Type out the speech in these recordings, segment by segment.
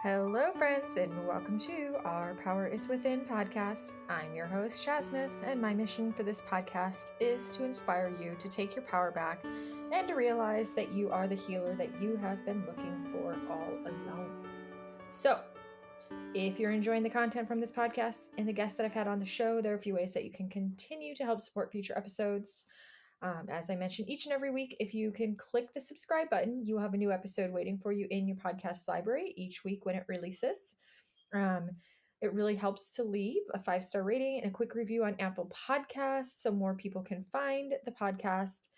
Hello, friends, and welcome to Our Power is Within podcast. I'm your host, Chad Smith, and my mission for this podcast is to inspire you to take your power back and to realize that you are the healer that you have been looking for all along. So, if you're enjoying the content from this podcast and the guests that I've had on the show, there are a few ways that you can continue to help support future episodes. As I mentioned each and every week, if you can click the subscribe button, you will have a new episode waiting for you in your podcast library each week when it releases. It really helps to leave a 5-star rating and a quick review on Apple Podcasts so more people can find the podcast.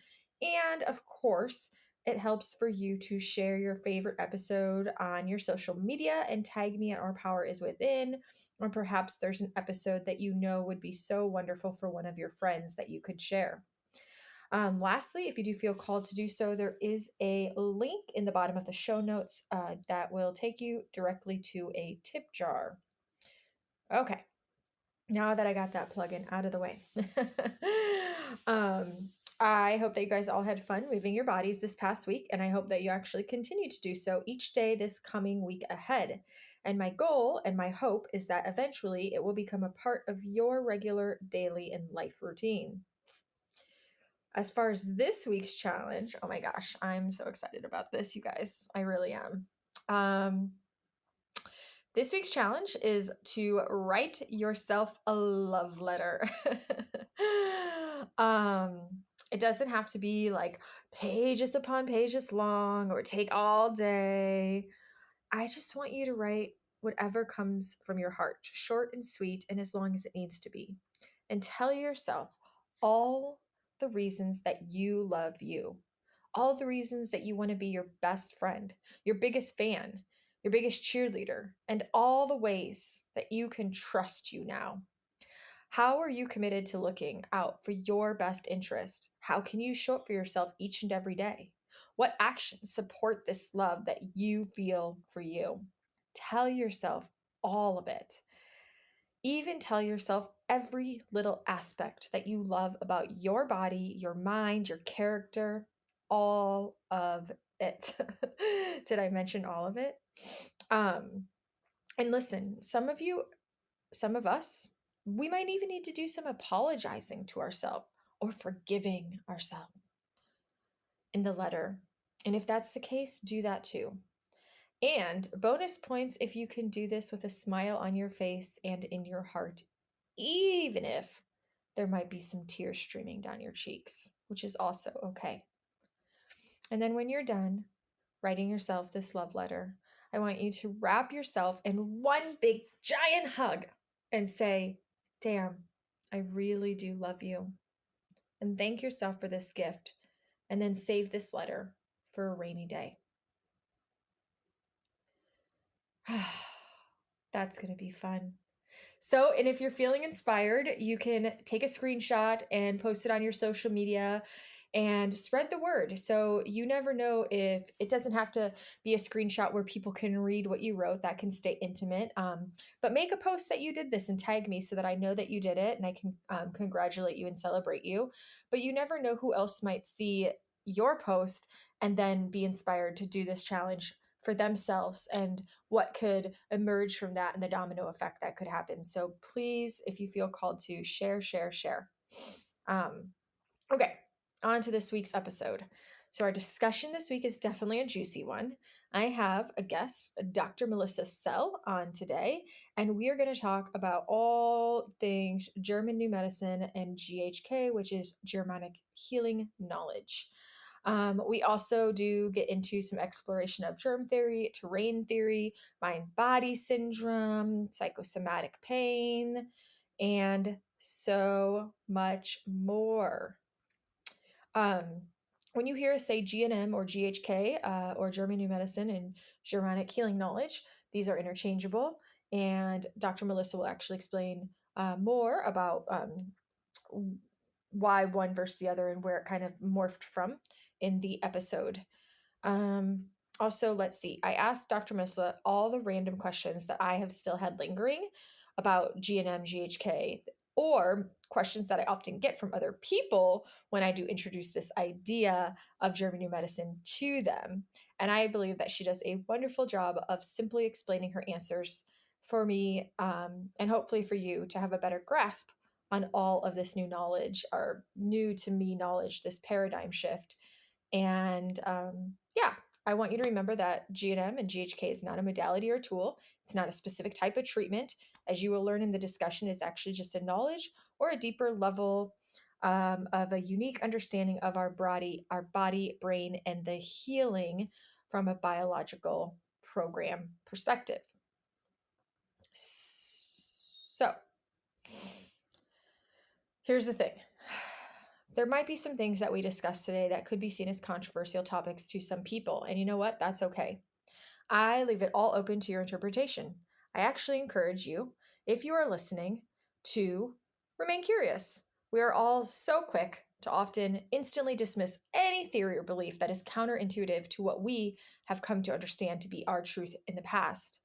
And of course, it helps for you to share your favorite episode on your social media and tag me at Our Power is Within. Or perhaps there's an episode that you know would be so wonderful for one of your friends that you could share. Lastly, if you do feel called to do so, there is a link in the bottom of the show notes that will take you directly to a tip jar. Okay, now that I got that plug-in out of the way. I hope that you guys all had fun moving your bodies this past week, and I hope that you actually continue to do so each day this coming week ahead. And my goal and my hope is that eventually it will become a part of your regular daily and life routine. As far as this week's challenge, oh my gosh, I'm so excited about this, you guys. I really am. This week's challenge is to write yourself a love letter. It doesn't have to be like pages upon pages long or take all day. I just want you to write whatever comes from your heart, short and sweet, and as long as it needs to be. And tell yourself all the reasons that you love you, all the reasons that you want to be your best friend, your biggest fan, your biggest cheerleader, and all the ways that you can trust you now. How are you committed to looking out for your best interest? How can you show up for yourself each and every day? What actions support this love that you feel for you? Tell yourself all of it. Even tell yourself every little aspect that you love about your body, your mind, your character, all of it. Did I mention all of it? And listen, some of us, we might even need to do some apologizing to ourselves or forgiving ourselves in the letter. And if that's the case, do that too. And bonus points if you can do this with a smile on your face and in your heart, even if there might be some tears streaming down your cheeks, which is also okay. And then when you're done writing yourself this love letter, I want you to wrap yourself in one big giant hug and say, damn, I really do love you. And thank yourself for this gift. And then save this letter for a rainy day. That's going to be fun. So, and if you're feeling inspired, you can take a screenshot and post it on your social media and spread the word. So you never know, if it doesn't have to be a screenshot where people can read what you wrote, that can stay intimate. But make a post that you did this and tag me so that I know that you did it and I can congratulate you and celebrate you. But you never know who else might see your post and then be inspired to do this challenge for themselves and what could emerge from that and the domino effect that could happen. So please, if you feel called to, share. Okay, on to this week's episode. So our discussion this week is definitely a juicy one. I have a guest, Dr. Melissa Sell, on today, and we are going to talk about all things German New Medicine and GHK, which is Germanic Healing Knowledge. We also do get into some exploration of germ theory, terrain theory, mind-body syndrome, psychosomatic pain, and so much more. When you hear us say GNM or GHK or German New Medicine and Germanic Healing Knowledge, these are interchangeable, and Dr. Melissa will actually explain more about why one versus the other and where it kind of morphed from in the episode. Also, let's see. I asked Dr. Melissa all the random questions that I have still had lingering about GNM, GHK, or questions that I often get from other people when I do introduce this idea of German new medicine to them. And I believe that she does a wonderful job of simply explaining her answers for me, and hopefully for you to have a better grasp on all of this new knowledge, or new to me knowledge, this paradigm shift. And yeah, I want you to remember that GNM and GHK is not a modality or a tool. It's not a specific type of treatment. As you will learn in the discussion, is actually just a knowledge or a deeper level of a unique understanding of our body, brain, and the healing from a biological program perspective. So, here's the thing. There might be some things that we discuss today that could be seen as controversial topics to some people. And you know what? That's okay. I leave it all open to your interpretation. I actually encourage you, if you are listening, to remain curious. We are all so quick to often instantly dismiss any theory or belief that is counterintuitive to what we have come to understand to be our truth in the past.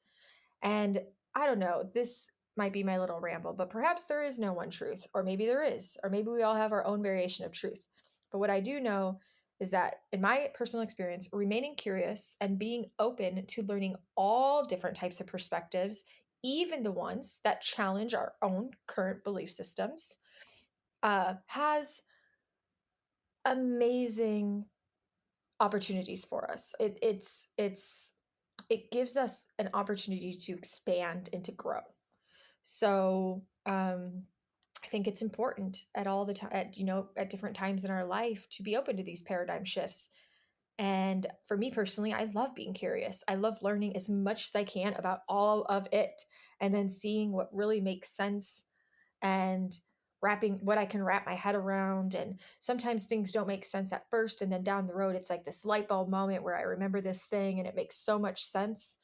And I don't know, this might be my little ramble, but perhaps there is no one truth, or maybe there is, or maybe we all have our own variation of truth. But what I do know is that, in my personal experience, remaining curious and being open to learning all different types of perspectives, even the ones that challenge our own current belief systems, has amazing opportunities for us. It gives us an opportunity to expand and to grow. So I think it's important at all the time, at different times in our life, to be open to these paradigm shifts. And for me personally, I love being curious. I love learning as much as I can about all of it, and then seeing what really makes sense, and wrapping what I can wrap my head around. And sometimes things don't make sense at first, and then down the road, it's like this light bulb moment where I remember this thing and it makes so much sense.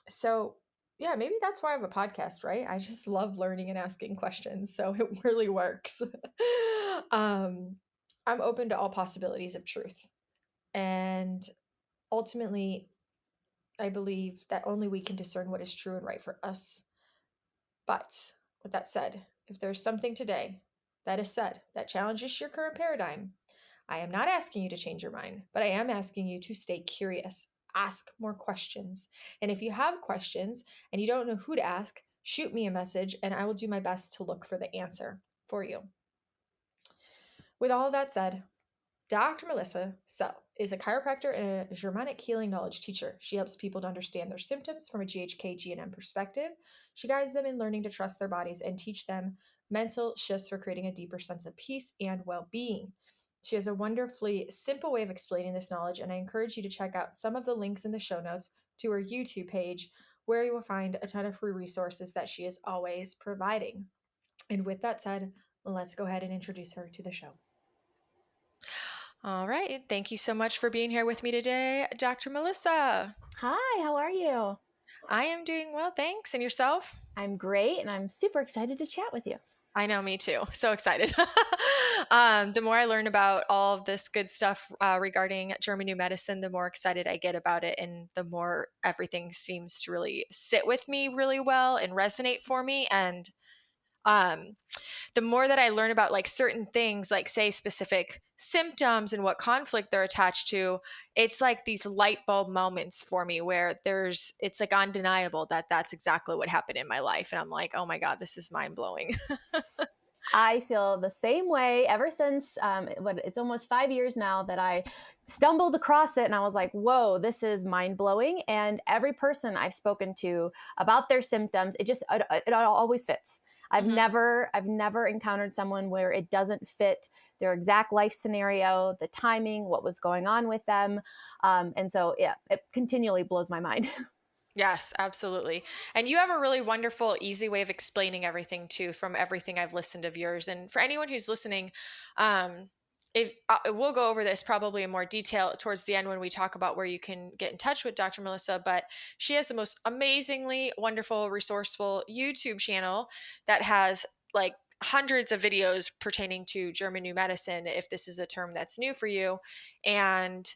So yeah, maybe that's why I have a podcast, right? I just love learning and asking questions. So it really works. um, I'm open to all possibilities of truth. And ultimately, I believe that only we can discern what is true and right for us. But with that said, if there's something today that is said that challenges your current paradigm, I am not asking you to change your mind, but I am asking you to stay curious. Ask more questions. And if you have questions and you don't know who to ask, shoot me a message and I will do my best to look for the answer for you. With all of that said, Dr. Melissa Sell is a chiropractor and a Germanic Healing Knowledge teacher. She helps people to understand their symptoms from a GHK GNM perspective. She guides them in learning to trust their bodies and teach them mental shifts for creating a deeper sense of peace and well-being. She has a wonderfully simple way of explaining this knowledge, and I encourage you to check out some of the links in the show notes to her YouTube page, where you will find a ton of free resources that she is always providing. And with that said, let's go ahead and introduce her to the show. All right. Thank you so much for being here with me today, Dr. Melissa. Hi, how are you? I am doing well, thanks. And yourself? I'm great, and I'm super excited to chat with you. I know, me too. So excited. The more I learn about all of this good stuff regarding German new medicine, the more excited I get about it, and the more everything seems to really sit with me really well and resonate for me. And um, the more that I learn about like certain things, like say specific symptoms and what conflict they're attached to, it's like these light bulb moments for me where it's like undeniable that that's exactly what happened in my life. And I'm like, oh my God, this is mind blowing. I feel the same way ever since it's almost 5 years now that I stumbled across it, and I was like, whoa, this is mind blowing. And every person I've spoken to about their symptoms, it always fits. I've never encountered someone where it doesn't fit their exact life scenario, the timing, what was going on with them. And so, yeah, it continually blows my mind. Yes, absolutely. And you have a really wonderful, easy way of explaining everything too, from everything I've listened of yours. And for anyone who's listening, if we'll go over this probably in more detail towards the end when we talk about where you can get in touch with Dr. Melissa, but she has the most amazingly wonderful, resourceful YouTube channel that has like hundreds of videos pertaining to German new medicine, if this is a term that's new for you. And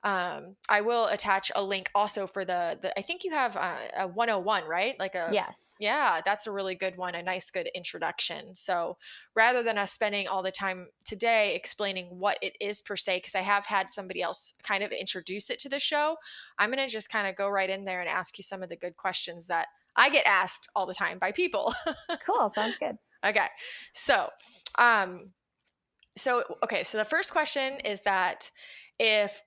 I will attach a link also for the I think you have a 101, right? Like a, Yes. yeah, that's a really good one, a nice good introduction. So rather than us spending all the time today explaining what it is per se, because I have had somebody else kind of introduce it to the show, I'm going to just kind of go right in there and ask you some of the good questions that I get asked all the time by people. Cool. Sounds good. Okay. So, um, so the first question is that if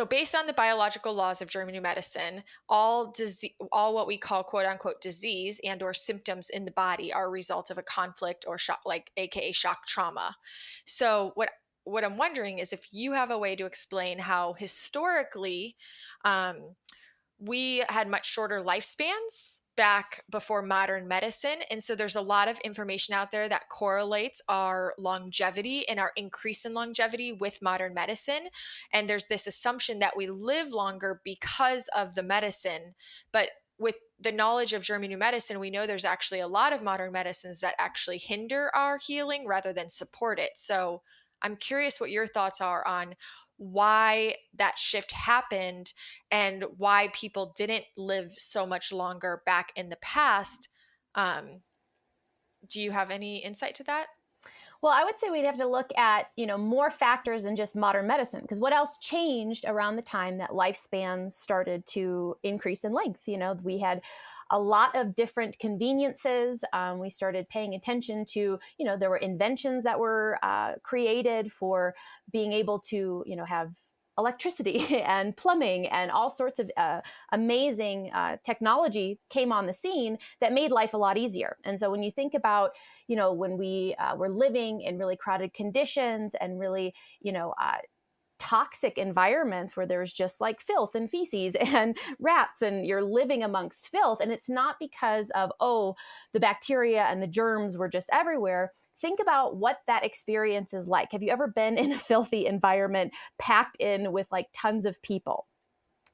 based on the biological laws of German medicine, all what we call quote unquote disease and or symptoms in the body are a result of a conflict or shock, like AKA shock trauma. So what I'm wondering is if you have a way to explain how historically um, we had much shorter lifespans back before modern medicine. And so there's a lot of information out there that correlates our longevity and our increase in longevity with modern medicine. And there's this assumption that we live longer because of the medicine. But with the knowledge of German new medicine, we know there's actually a lot of modern medicines that actually hinder our healing rather than support it. So I'm curious what your thoughts are on why that shift happened and why people didn't live so much longer back in the past. Um, do you have any insight to that? Well, I would say we'd have to look at, more factors than just modern medicine, because what else changed around the time that lifespans started to increase in length? We had a lot of different conveniences. We started paying attention to, there were inventions that were created for being able to, have electricity and plumbing and all sorts of amazing technology came on the scene that made life a lot easier. And so when you think about, when we were living in really crowded conditions and really, toxic environments where there's just like filth and feces and rats and you're living amongst filth. And it's not because of, the bacteria and the germs were just everywhere. Think about what that experience is like. Have you ever been in a filthy environment packed in with like tons of people?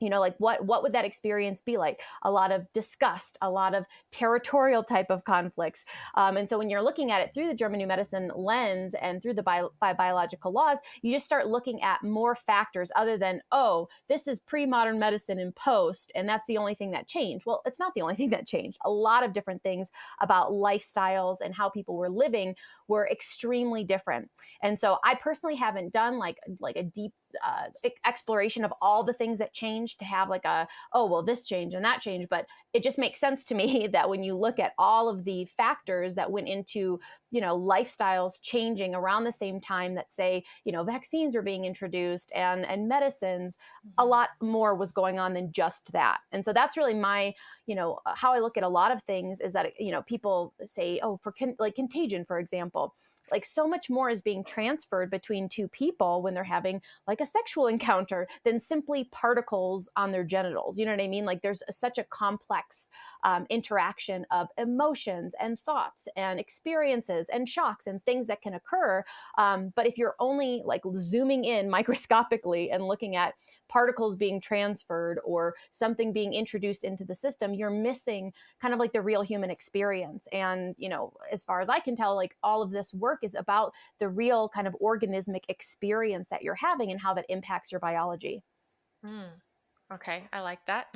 Like what would that experience be like? A lot of disgust, a lot of territorial type of conflicts. And so when you're looking at it through the German new medicine lens and through the biological laws, you just start looking at more factors other than, this is pre-modern medicine and post, and that's the only thing that changed. Well, it's not the only thing that changed. A lot of different things about lifestyles and how people were living were extremely different. And so I personally haven't done like a deep exploration of all the things that changed to have like this changed and that changed. But it just makes sense to me that when you look at all of the factors that went into, lifestyles changing around the same time that say, vaccines are being introduced and medicines, a lot more was going on than just that. And so that's really my, how I look at a lot of things is that, people say, for like contagion, for example, like so much more is being transferred between two people when they're having like a sexual encounter than simply particles on their genitals. You know what I mean? Like there's such a complex interaction of emotions and thoughts and experiences and shocks and things that can occur. But if you're only like zooming in microscopically and looking at particles being transferred or something being introduced into the system, you're missing kind of like the real human experience. And, as far as I can tell, like all of this work is about the real kind of organismic experience that you're having and how that impacts your biology. Mm. Okay, I like that.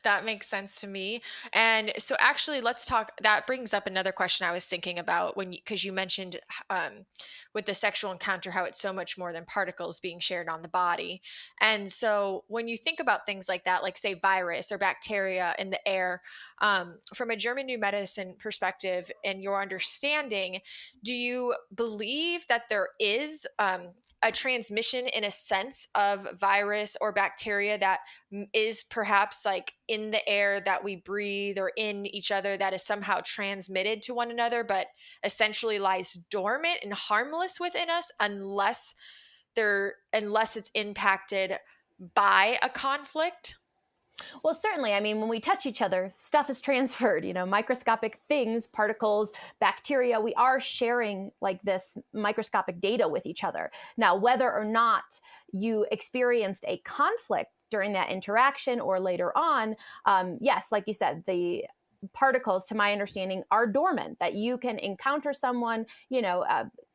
That makes sense to me. And so actually let's talk, that brings up another question I was thinking about when because you mentioned with the sexual encounter how it's so much more than particles being shared on the body. And so when you think about things like that, like say virus or bacteria in the air, from a German new medicine perspective and your understanding, do you believe that there is a transmission in a sense of virus or bacteria that is perhaps like in the air that we breathe or in each other that is somehow transmitted to one another, but essentially lies dormant and harmless within us unless it's impacted by a conflict? Well, certainly. I mean, when we touch each other, stuff is transferred, microscopic things, particles, bacteria. We are sharing like this microscopic data with each other. Now, whether or not you experienced a conflict during that interaction or later on, yes, like you said, the particles, to my understanding, are dormant, that you can encounter someone,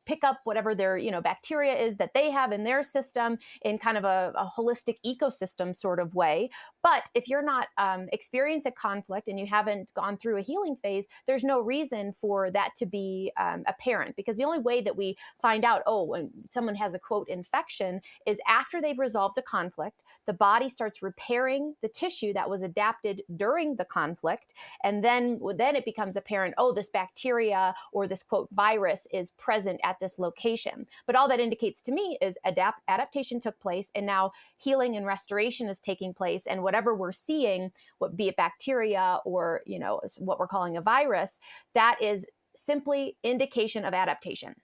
pick up whatever their, bacteria is that they have in their system in kind of a holistic ecosystem sort of way. But if you're not experiencing a conflict and you haven't gone through a healing phase, there's no reason for that to be apparent, because the only way that we find out, oh, when someone has a quote infection, is after they've resolved a conflict, the body starts repairing the tissue that was adapted during the conflict. And then it becomes apparent, oh, this bacteria or this quote virus is present at this location. But all that indicates to me is adaptation took place, and now healing and restoration is taking place. And whatever we're seeing, what be it bacteria or, what we're calling a virus, that is simply indication of adaptation.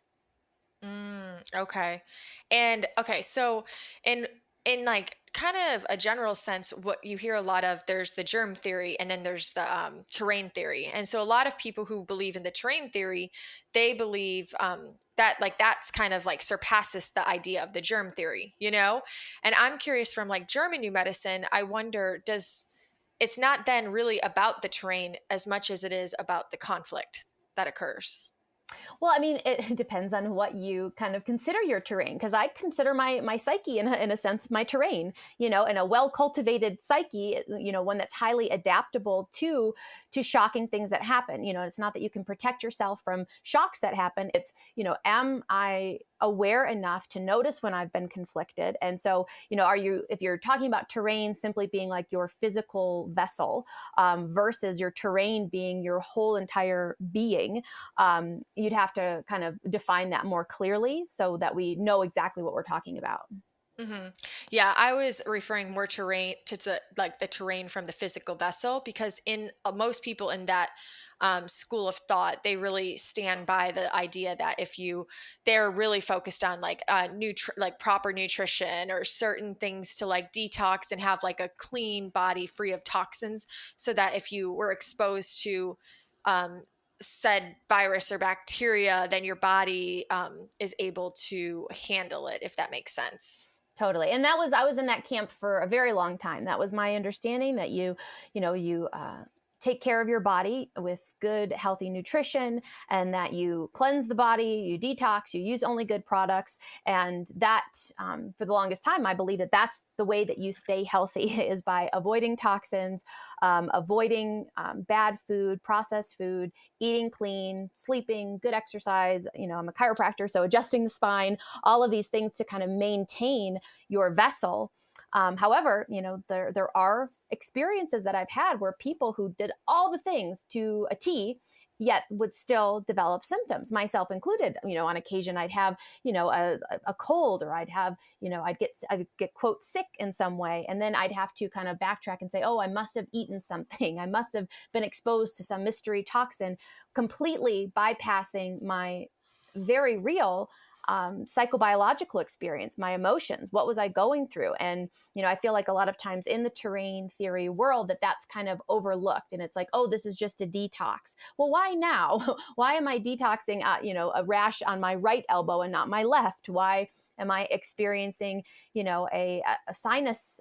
Okay. And okay, so in like kind of a general sense, what you hear a lot of, there's the germ theory and then there's the terrain theory. And so a lot of people who believe in the terrain theory, they believe that like that's kind of like surpasses the idea of the germ theory, you know? And I'm curious, from like German new medicine, I wonder, does it's not then really about the terrain as much as it is about the conflict that occurs? Well, I mean, it depends on what you kind of consider your terrain, because I consider my psyche in a sense my terrain, and a well cultivated psyche, one that's highly adaptable to shocking things that happen. It's not that you can protect yourself from shocks that happen. It's, am I aware enough to notice when I've been conflicted? And so, if you're talking about terrain simply being like your physical vessel, versus your terrain being your whole entire being, you'd have to kind of define that more clearly so that we know exactly what we're talking about. hmm Yeah, I was referring more terrain to the terrain from the physical vessel, because in most people in that school of thought, they really stand by the idea that if you, they're really focused on like like proper nutrition or certain things to like detox and have like a clean body free of toxins, so that if you were exposed to um, said virus or bacteria, then your body is able to handle it, if that makes sense. Totally. And I was in that camp for a very long time. That was my understanding, that you take care of your body with good, healthy nutrition, and that you cleanse the body, you detox, you use only good products. And that, for the longest time, I believe that that's the way that you stay healthy is by avoiding toxins, avoiding bad food, processed food, eating clean, sleeping, good exercise. I'm a chiropractor, so adjusting the spine, all of these things to kind of maintain your vessel. However, there are experiences that I've had where people who did all the things to a T, yet would still develop symptoms, myself included. On occasion I'd have, a cold, or I'd get quote sick in some way. And then I'd have to kind of backtrack and say, oh, I must have eaten something. I must have been exposed to some mystery toxin, completely bypassing my very real psychobiological experience, my emotions. What was I going through? And, I feel like a lot of times in the terrain theory world that's kind of overlooked. And it's like, oh, this is just a detox. Well, why now? Why am I detoxing, a rash on my right elbow and not my left? Why am I experiencing, a sinus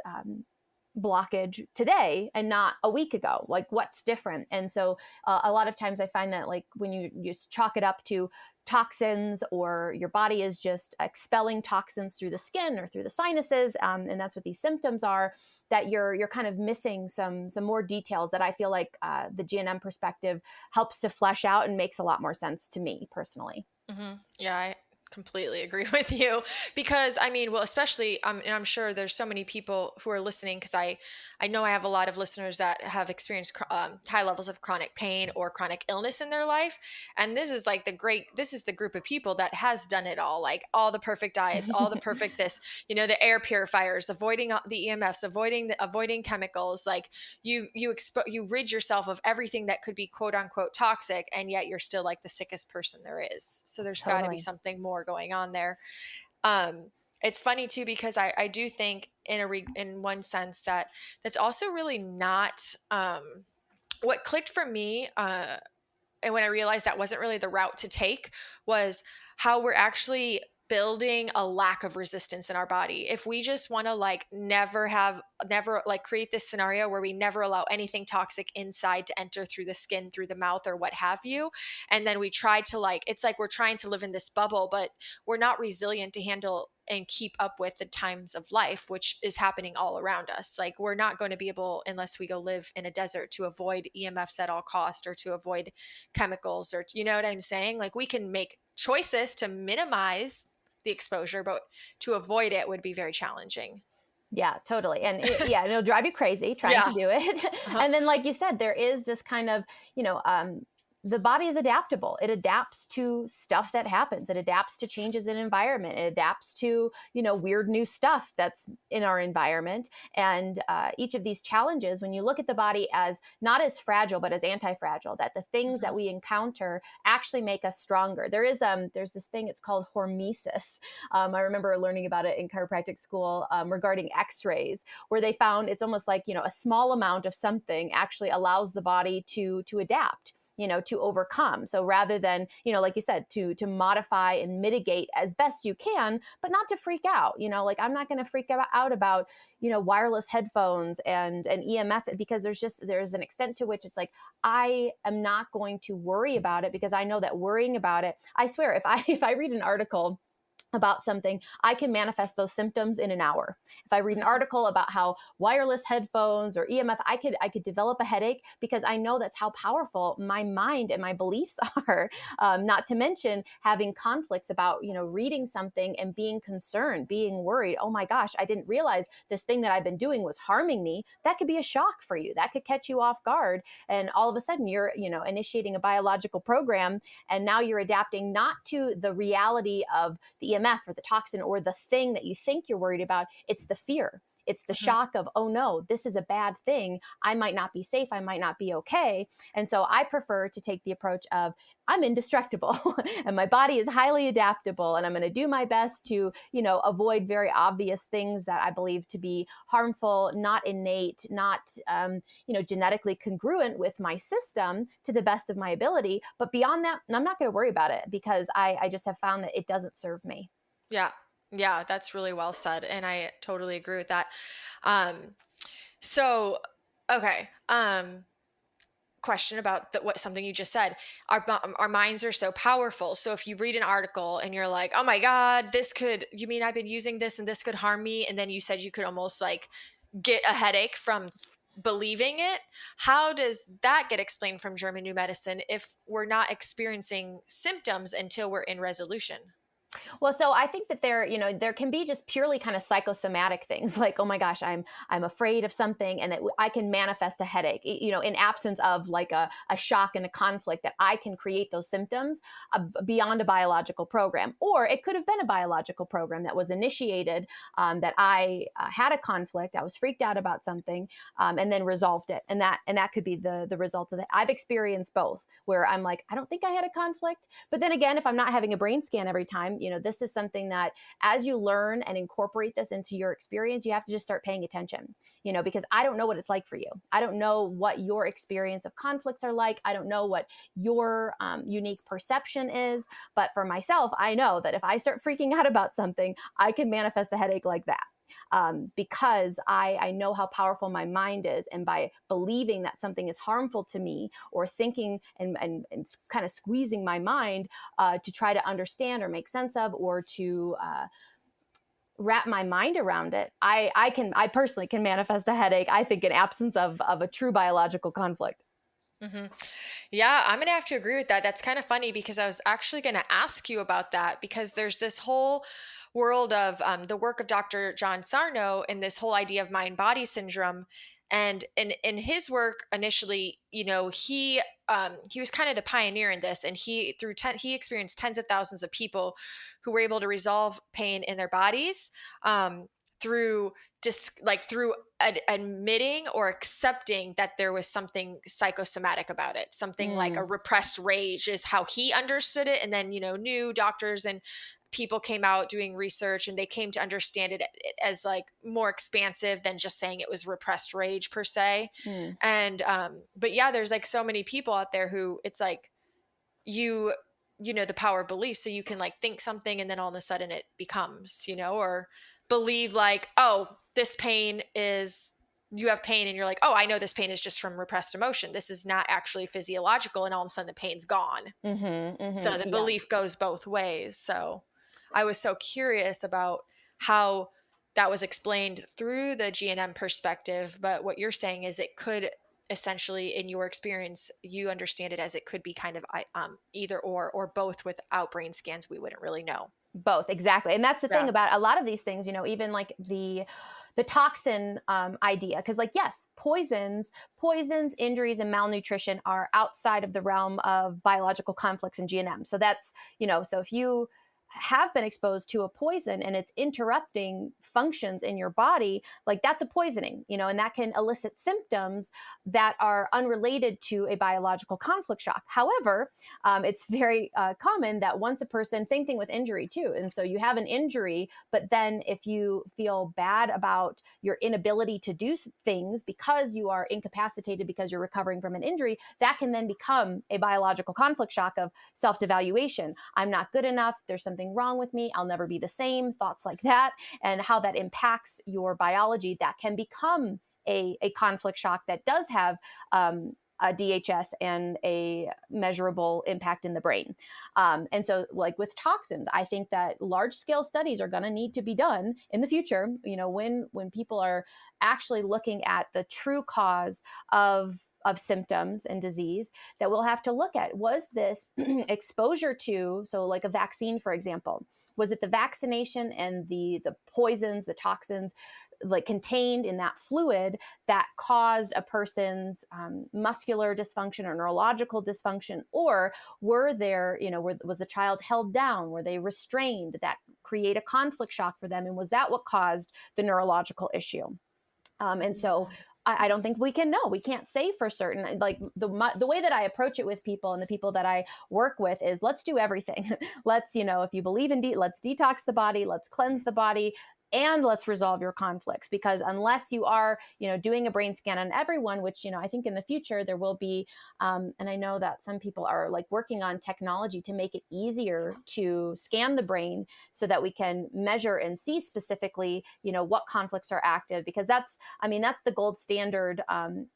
blockage today and not a week ago? Like, what's different? And so a lot of times I find that, like, when you just chalk it up to toxins, or your body is just expelling toxins through the skin or through the sinuses, and that's what these symptoms are, that you're kind of missing some more details that I feel like the GNM perspective helps to flesh out and makes a lot more sense to me personally. Yeah, I completely agree with you, because I mean, well, especially, and I'm sure there's so many people who are listening, because I know I have a lot of listeners that have experienced high levels of chronic pain or chronic illness in their life. And this is like this is the group of people that has done it all, like all the perfect diets, all the perfect this, the air purifiers, avoiding the EMFs, avoiding chemicals, like you rid yourself of everything that could be quote unquote toxic, and yet you're still like the sickest person there is. So there's got to be Totally. something more going on there. It's funny too, because I do think in one sense that that's also really not what clicked for me. And when I realized that wasn't really the route to take, was how we're actually building a lack of resistance in our body. If we just want to like never like create this scenario where we never allow anything toxic inside to enter through the skin, through the mouth, or what have you, and then we try to like, it's like we're trying to live in this bubble, but we're not resilient to handle and keep up with the times of life, which is happening all around us. Like we're not going to be able, unless we go live in a desert, to avoid EMFs at all cost, or to avoid chemicals, or you know what I'm saying? Like we can make choices to minimize the exposure, but to avoid it would be very challenging. Yeah, totally. And yeah, it'll drive you crazy trying to Yeah. do it. Uh-huh. And then, like you said, there is this kind of, the body is adaptable. It adapts to stuff that happens. It adapts to changes in environment. It adapts to, weird new stuff that's in our environment. And each of these challenges, when you look at the body as not as fragile, but as anti-fragile, that the things that Mhm. we encounter actually make us stronger. There's this thing, it's called hormesis. I remember learning about it in chiropractic school regarding x-rays, where they found it's almost like, a small amount of something actually allows the body to adapt, to overcome. So rather than, like you said, to modify and mitigate as best you can, but not to freak out, like I'm not going to freak out about, wireless headphones and EMF, because there's an extent to which it's like, I am not going to worry about it, because I know that worrying about it, I swear, if I read an article about something, I can manifest those symptoms in an hour. If I read an Mhm. article about how wireless headphones or EMF, I could develop a headache, because I know that's how powerful my mind and my beliefs are. Not to mention having conflicts about, reading something and being concerned, being worried. Oh my gosh, I didn't realize this thing that I've been doing was harming me. That could be a shock for you. That could catch you off guard. And all of a sudden you're, initiating a biological program, and now you're adapting not to the reality of the EMF or the toxin or the thing that you think you're worried about. It's the fear. It's the Mhm. shock of, oh no, this is a bad thing. I might not be safe. I might not be okay. And so I prefer to take the approach of, I'm indestructible and my body is highly adaptable. And I'm going to do my best to, avoid very obvious things that I believe to be harmful, not innate, not, genetically congruent with my system to the best of my ability. But beyond that, I'm not going to worry about it, because I just have found that it doesn't serve me. Yeah. Yeah, that's really well said, and I totally agree with that. Um, so okay. Question about what something you just said. Our minds are so powerful. So if you read an article and you're like, "Oh my god, you mean I've been using this and this could harm me?" And then you said you could almost like get a headache from believing it. How does that get explained from German new medicine if we're not experiencing symptoms until we're in resolution? Well, so I think that there can be just purely kind of psychosomatic things like, oh my gosh, I'm afraid of something, and that I can manifest a headache, in absence of like a shock and a conflict, that I can create those symptoms beyond a biological program. Or it could have been a biological program that was initiated, that I had a conflict, I was freaked out about something, and then resolved it. And that could be the result of that. I've experienced both, where I'm like, I don't think I had a conflict. But then again, if I'm not having a brain scan every time, this is something that, as you learn and incorporate this into your experience, you have to just start paying attention, because I don't know what it's like for you. I don't know what your experience of conflicts are like. I don't know what your unique perception is. But for myself, I know that if I start freaking out about something, I can manifest a headache like that. Because I know how powerful my mind is. And by believing that something is harmful to me, or thinking and kind of squeezing my mind to try to understand or make sense of, or to wrap my mind around it, I personally can manifest a headache, I think, in absence of a true biological conflict. Hmm. Yeah, I'm gonna have to agree with that. That's kind of funny because I was actually gonna ask you about that, because there's this whole world of the work of Dr. John Sarno and this whole idea of mind body syndrome. And in his work initially, he was kind of the pioneer in this, and he experienced tens of thousands of people who were able to resolve pain in their bodies through through admitting or accepting that there was something psychosomatic about it, something like a Mm. repressed rage is how he understood it. And then, new doctors and people came out doing research, and they came to understand it as like more expansive than just saying it was repressed rage per se. And but yeah, there's like so many people out there who it's like you the power of belief. So you can like think something and then all of a sudden it becomes, or believe like, oh, this pain is, you have pain and you're like, oh, I know this pain is just from repressed emotion. This is not actually physiological. And all of a sudden the pain's gone. So the Yeah. belief goes both ways. So I was so curious about how that was explained through the GNM perspective. But what you're saying is it could essentially, in your experience, you understand it as it could be kind of either or both. Without brain scans, we wouldn't really know. Both, exactly. And that's the thing Yeah. about a lot of these things, even like the toxin idea, because like, yes, poisons, injuries, and malnutrition are outside of the realm of biological conflicts in GNM. So that's, so if you have been exposed to a poison and it's interrupting functions in your body, like that's a poisoning, and that can elicit symptoms that are unrelated to a biological conflict shock. However, it's very common that once a person, same thing with injury too. And so you have an injury, but then if you feel bad about your inability to do things because you are incapacitated because you're recovering from an injury, that can then become a biological conflict shock of self-devaluation. I'm not good enough. There's something wrong with me. I'll never be the same. Thoughts like that, and how that impacts your biology, that can become a conflict shock that does have a DHS and a measurable impact in the brain. And so like with toxins, I think that large scale studies are going to need to be done in the future, when people are actually looking at the true cause of symptoms and disease, that we'll have to look at, was this exposure to, so like a vaccine, for example, was it the vaccination and the poisons, the toxins like contained in that fluid that caused a person's muscular dysfunction or neurological dysfunction? Or were there, was the child held down? Were they restrained that create a conflict shock for them? And was that what caused the neurological issue? And so I don't think we can know. We can't say for certain. Like the way that I approach it with people and the people that I work with is, let's do everything. Let's, if you believe in let's detox the body, let's cleanse the body, and let's resolve your conflicts. Because unless you are, doing a brain scan on everyone, which, I think in the future there will be, and I know that some people are like working on technology to make it easier to scan the brain so that we can measure and see specifically, what conflicts are active, because that's the gold standard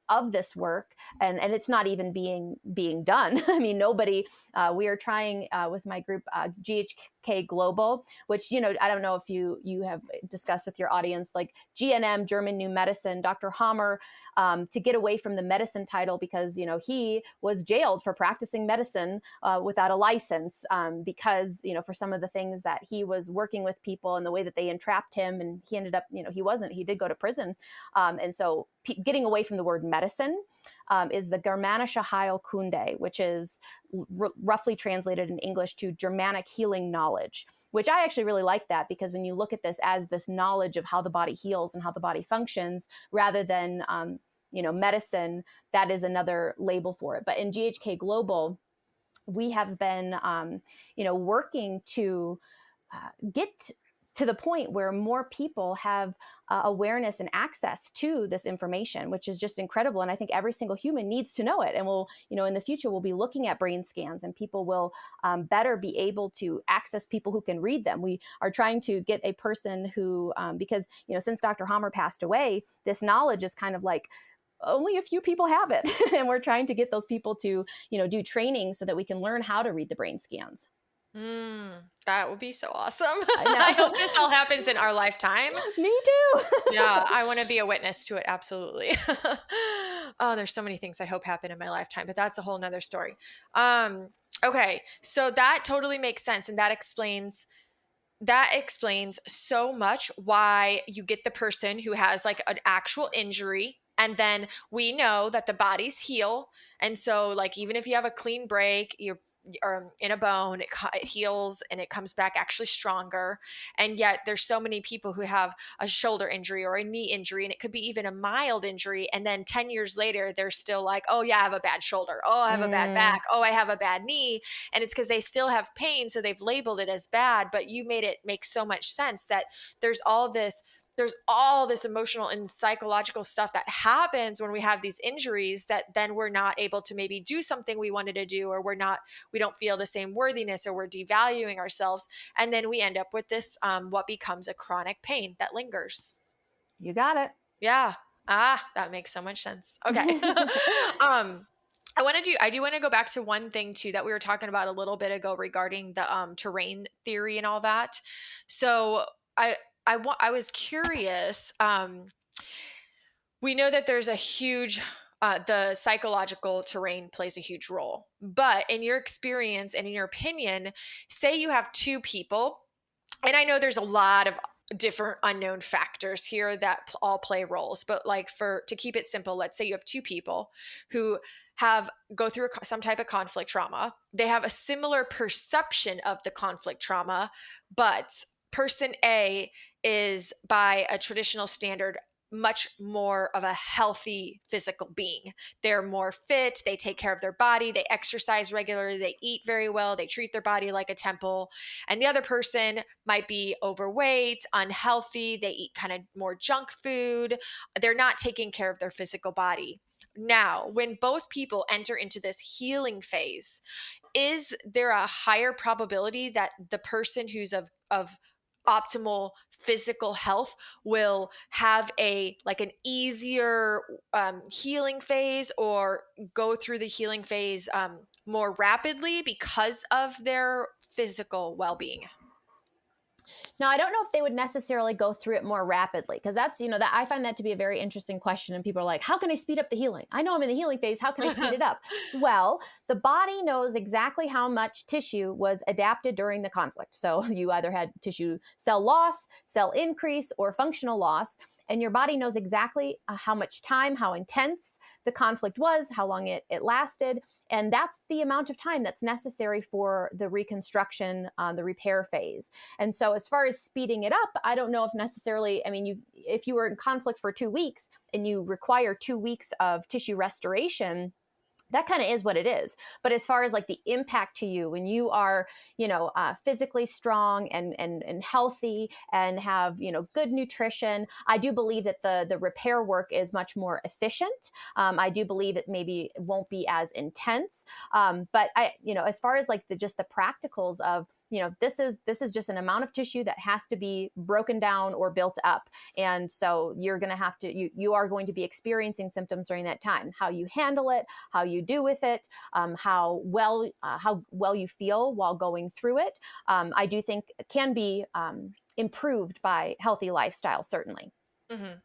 of this work. And it's not even being done. I mean, nobody, we are trying with my group, GHK Global, which, I don't know if you have discussed with your audience, like GNM, German New Medicine, Dr. Hammer, to get away from the medicine title, because, he was jailed for practicing medicine without a license, because, for some of the things that he was working with people and the way that they entrapped him. And he ended up, he did go to prison. And so getting away from the word medicine is the Germanische Heilkunde, which is roughly translated in English to Germanic Healing Knowledge, which I actually really like that, because when you look at this as this knowledge of how the body heals and how the body functions, rather than, medicine, that is another label for it. But in GHK Global, we have been, working to get to the point where more people have awareness and access to this information, which is just incredible. And I think every single human needs to know it. And we'll, in the future, we'll be looking at brain scans, and people will better be able to access people who can read them. We are trying to get a person who, because, since Dr. Hammer passed away, this knowledge is kind of like, only a few people have it. And we're trying to get those people to, do training so that we can learn how to read the brain scans. That would be so awesome. I know. I hope this all happens in our lifetime. Me too. Yeah, I want to be a witness to it. Absolutely. Oh, there's so many things I hope happen in my lifetime, but that's a whole nother story. Okay, so that totally makes sense, and that explains so much why you get the person who has like an actual injury. And then we know that the bodies heal. And so like, even if you have a clean break, you're in a bone, it heals and it comes back actually stronger. And yet there's so many people who have a shoulder injury or a knee injury, and it could be even a mild injury. And then 10 years later, they're still like, oh yeah, I have a bad shoulder. Oh, I have a bad back. Oh, I have a bad knee. And it's because they still have pain. So they've labeled it as bad, but you made it make so much sense that there's all this there's all this emotional and psychological stuff that happens when we have these injuries that then we're not able to maybe do something we wanted to do, or we don't feel the same worthiness, or we're devaluing ourselves. And then we end up with this, what becomes a chronic pain that lingers. You got Yeah. That makes so much sense. Okay. it. um, I do want to go back to one thing too that we were talking about a little bit ago regarding the terrain theory and all that. So I I was curious. We know that there's a huge the psychological terrain plays a huge role. But in your experience and in your opinion, say you have two people, and I know there's a lot of different unknown factors here that all play roles, but like for to keep it simple, let's say you have two people who have go through some type of conflict trauma. They have a similar perception of the conflict trauma, but person A is, by a traditional standard, much more of a healthy physical being. They're more fit, they take care of their body, they exercise regularly, they eat very well, they treat their body like a temple. And the other person might be overweight, unhealthy, they eat kind of more junk food, they're not taking care of their physical body. Now, when both people enter into this healing phase, is there a higher probability that the person who's of optimal physical health will have a like an easier healing phase, or go through the healing phase more rapidly because of their physical well-being? Now, I don't know if they would necessarily go through it more rapidly, because that's, that I find that to be a very interesting question. And people are like, how can I speed up the healing? I know I'm in the healing phase. How can I speed it up? Well, the body knows exactly how much tissue was adapted during the conflict. So you either had tissue cell loss, cell increase, or functional loss. And your body knows exactly how much time, how intense the conflict was, how long it lasted. And that's the amount of time that's necessary for the reconstruction, the repair phase. And so as far as speeding it up, I don't know if necessarily, I mean, if you were in conflict for 2 weeks and you require 2 weeks of tissue restoration, that kind of is what it is. But as far as like the impact to you when you are, physically strong and healthy and have, good nutrition, I do believe that the repair work is much more efficient. I do believe it maybe won't be as intense. But as far as like just the practicals of, this is just an amount of tissue that has to be broken down or built up. And so you're going to have to, you are going to be experiencing symptoms during that time. How you handle it, how you do with it, how well you feel while going through it, I do think can be improved by healthy lifestyle, certainly.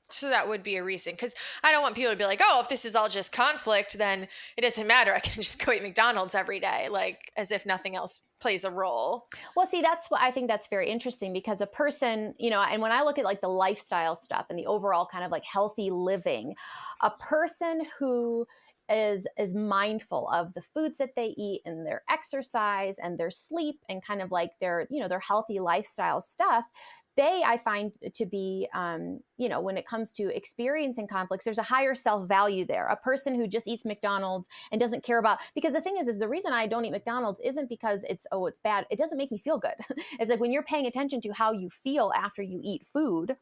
So that would be a reason, because I don't want people to be like, oh, if this is all just conflict, then it doesn't matter. I can just go eat McDonald's every day, like as if nothing else plays a role. Well, see, that's what I think that's very interesting, because a person, and when I look at like the lifestyle stuff and the overall kind of like healthy living, a person who is mindful of the foods that they eat and their exercise and their sleep and kind of like their healthy lifestyle stuff, I find to be, when it comes to experiencing conflicts, there's a higher self-value there. A person who just eats McDonald's and doesn't care about, because the thing is the reason I don't eat McDonald's isn't because it's bad. It doesn't make me feel good. It's like when you're paying attention to how you feel after you eat food,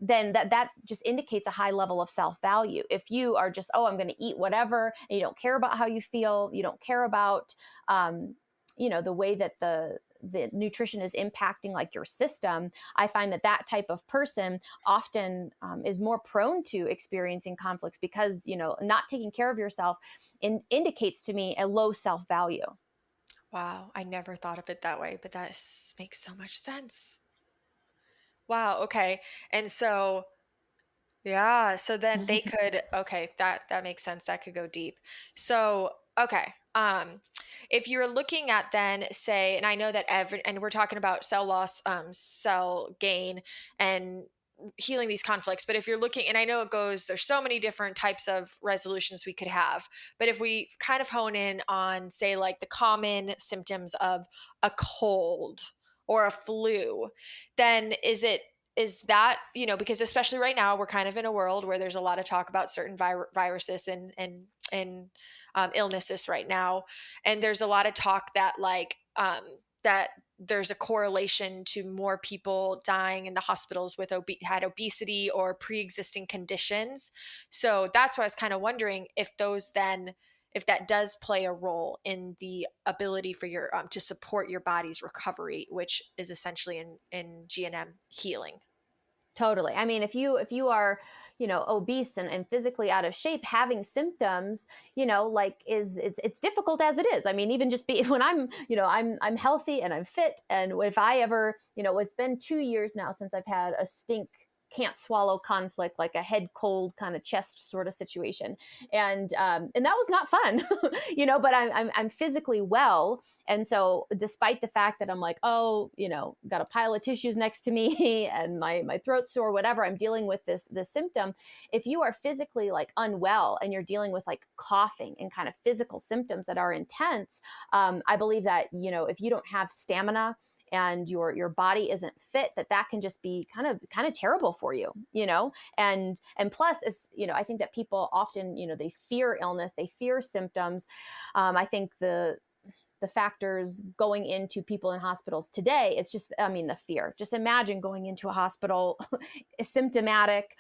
then that just indicates a high level of self-value. If you are just, I'm going to eat whatever, and you don't care about how you feel, you don't care about, the way that the nutrition is impacting like your system, I find that type of person often is more prone to experiencing conflicts, because, not taking care of yourself indicates to me a low self-value. Wow, I never thought of it that way, but makes so much sense. Wow, okay. And so, yeah, so then they could, okay, that makes sense. That could go deep. So, okay. If you're looking at then say, and I know that and we're talking about cell loss, cell gain, and healing these conflicts, but if you're looking, and I know there's so many different types of resolutions we could have, but if we kind of hone in on say like the common symptoms of a cold or a flu, then is that, because especially right now we're kind of in a world where there's a lot of talk about certain viruses and illnesses right now, and there's a lot of talk that like that there's a correlation to more people dying in the hospitals with had obesity or pre-existing conditions. So that's why I was kind of wondering if those then, if that does play a role in the ability for your to support your body's recovery, which is essentially in GNM healing. Totally. I mean, if you are, obese and physically out of shape, having symptoms, like it's difficult as it is. I mean, even just be when I'm healthy and I'm fit, and if I ever, it's been 2 years now since I've had a stink, can't swallow conflict, like a head cold kind of chest sort of situation, and that was not fun, But I'm physically well, and so, despite the fact that I'm like, oh, got a pile of tissues next to me and my throat's sore, whatever, I'm dealing with this symptom. If you are physically like unwell and you're dealing with like coughing and kind of physical symptoms that are intense, I believe that if you don't have stamina and your body isn't fit, that can just be kind of terrible for you, and plus it's, I think that people often, they fear illness, they fear symptoms. I think the factors going into people in hospitals today, it's just, I mean, the fear. Just imagine going into a hospital symptomatic,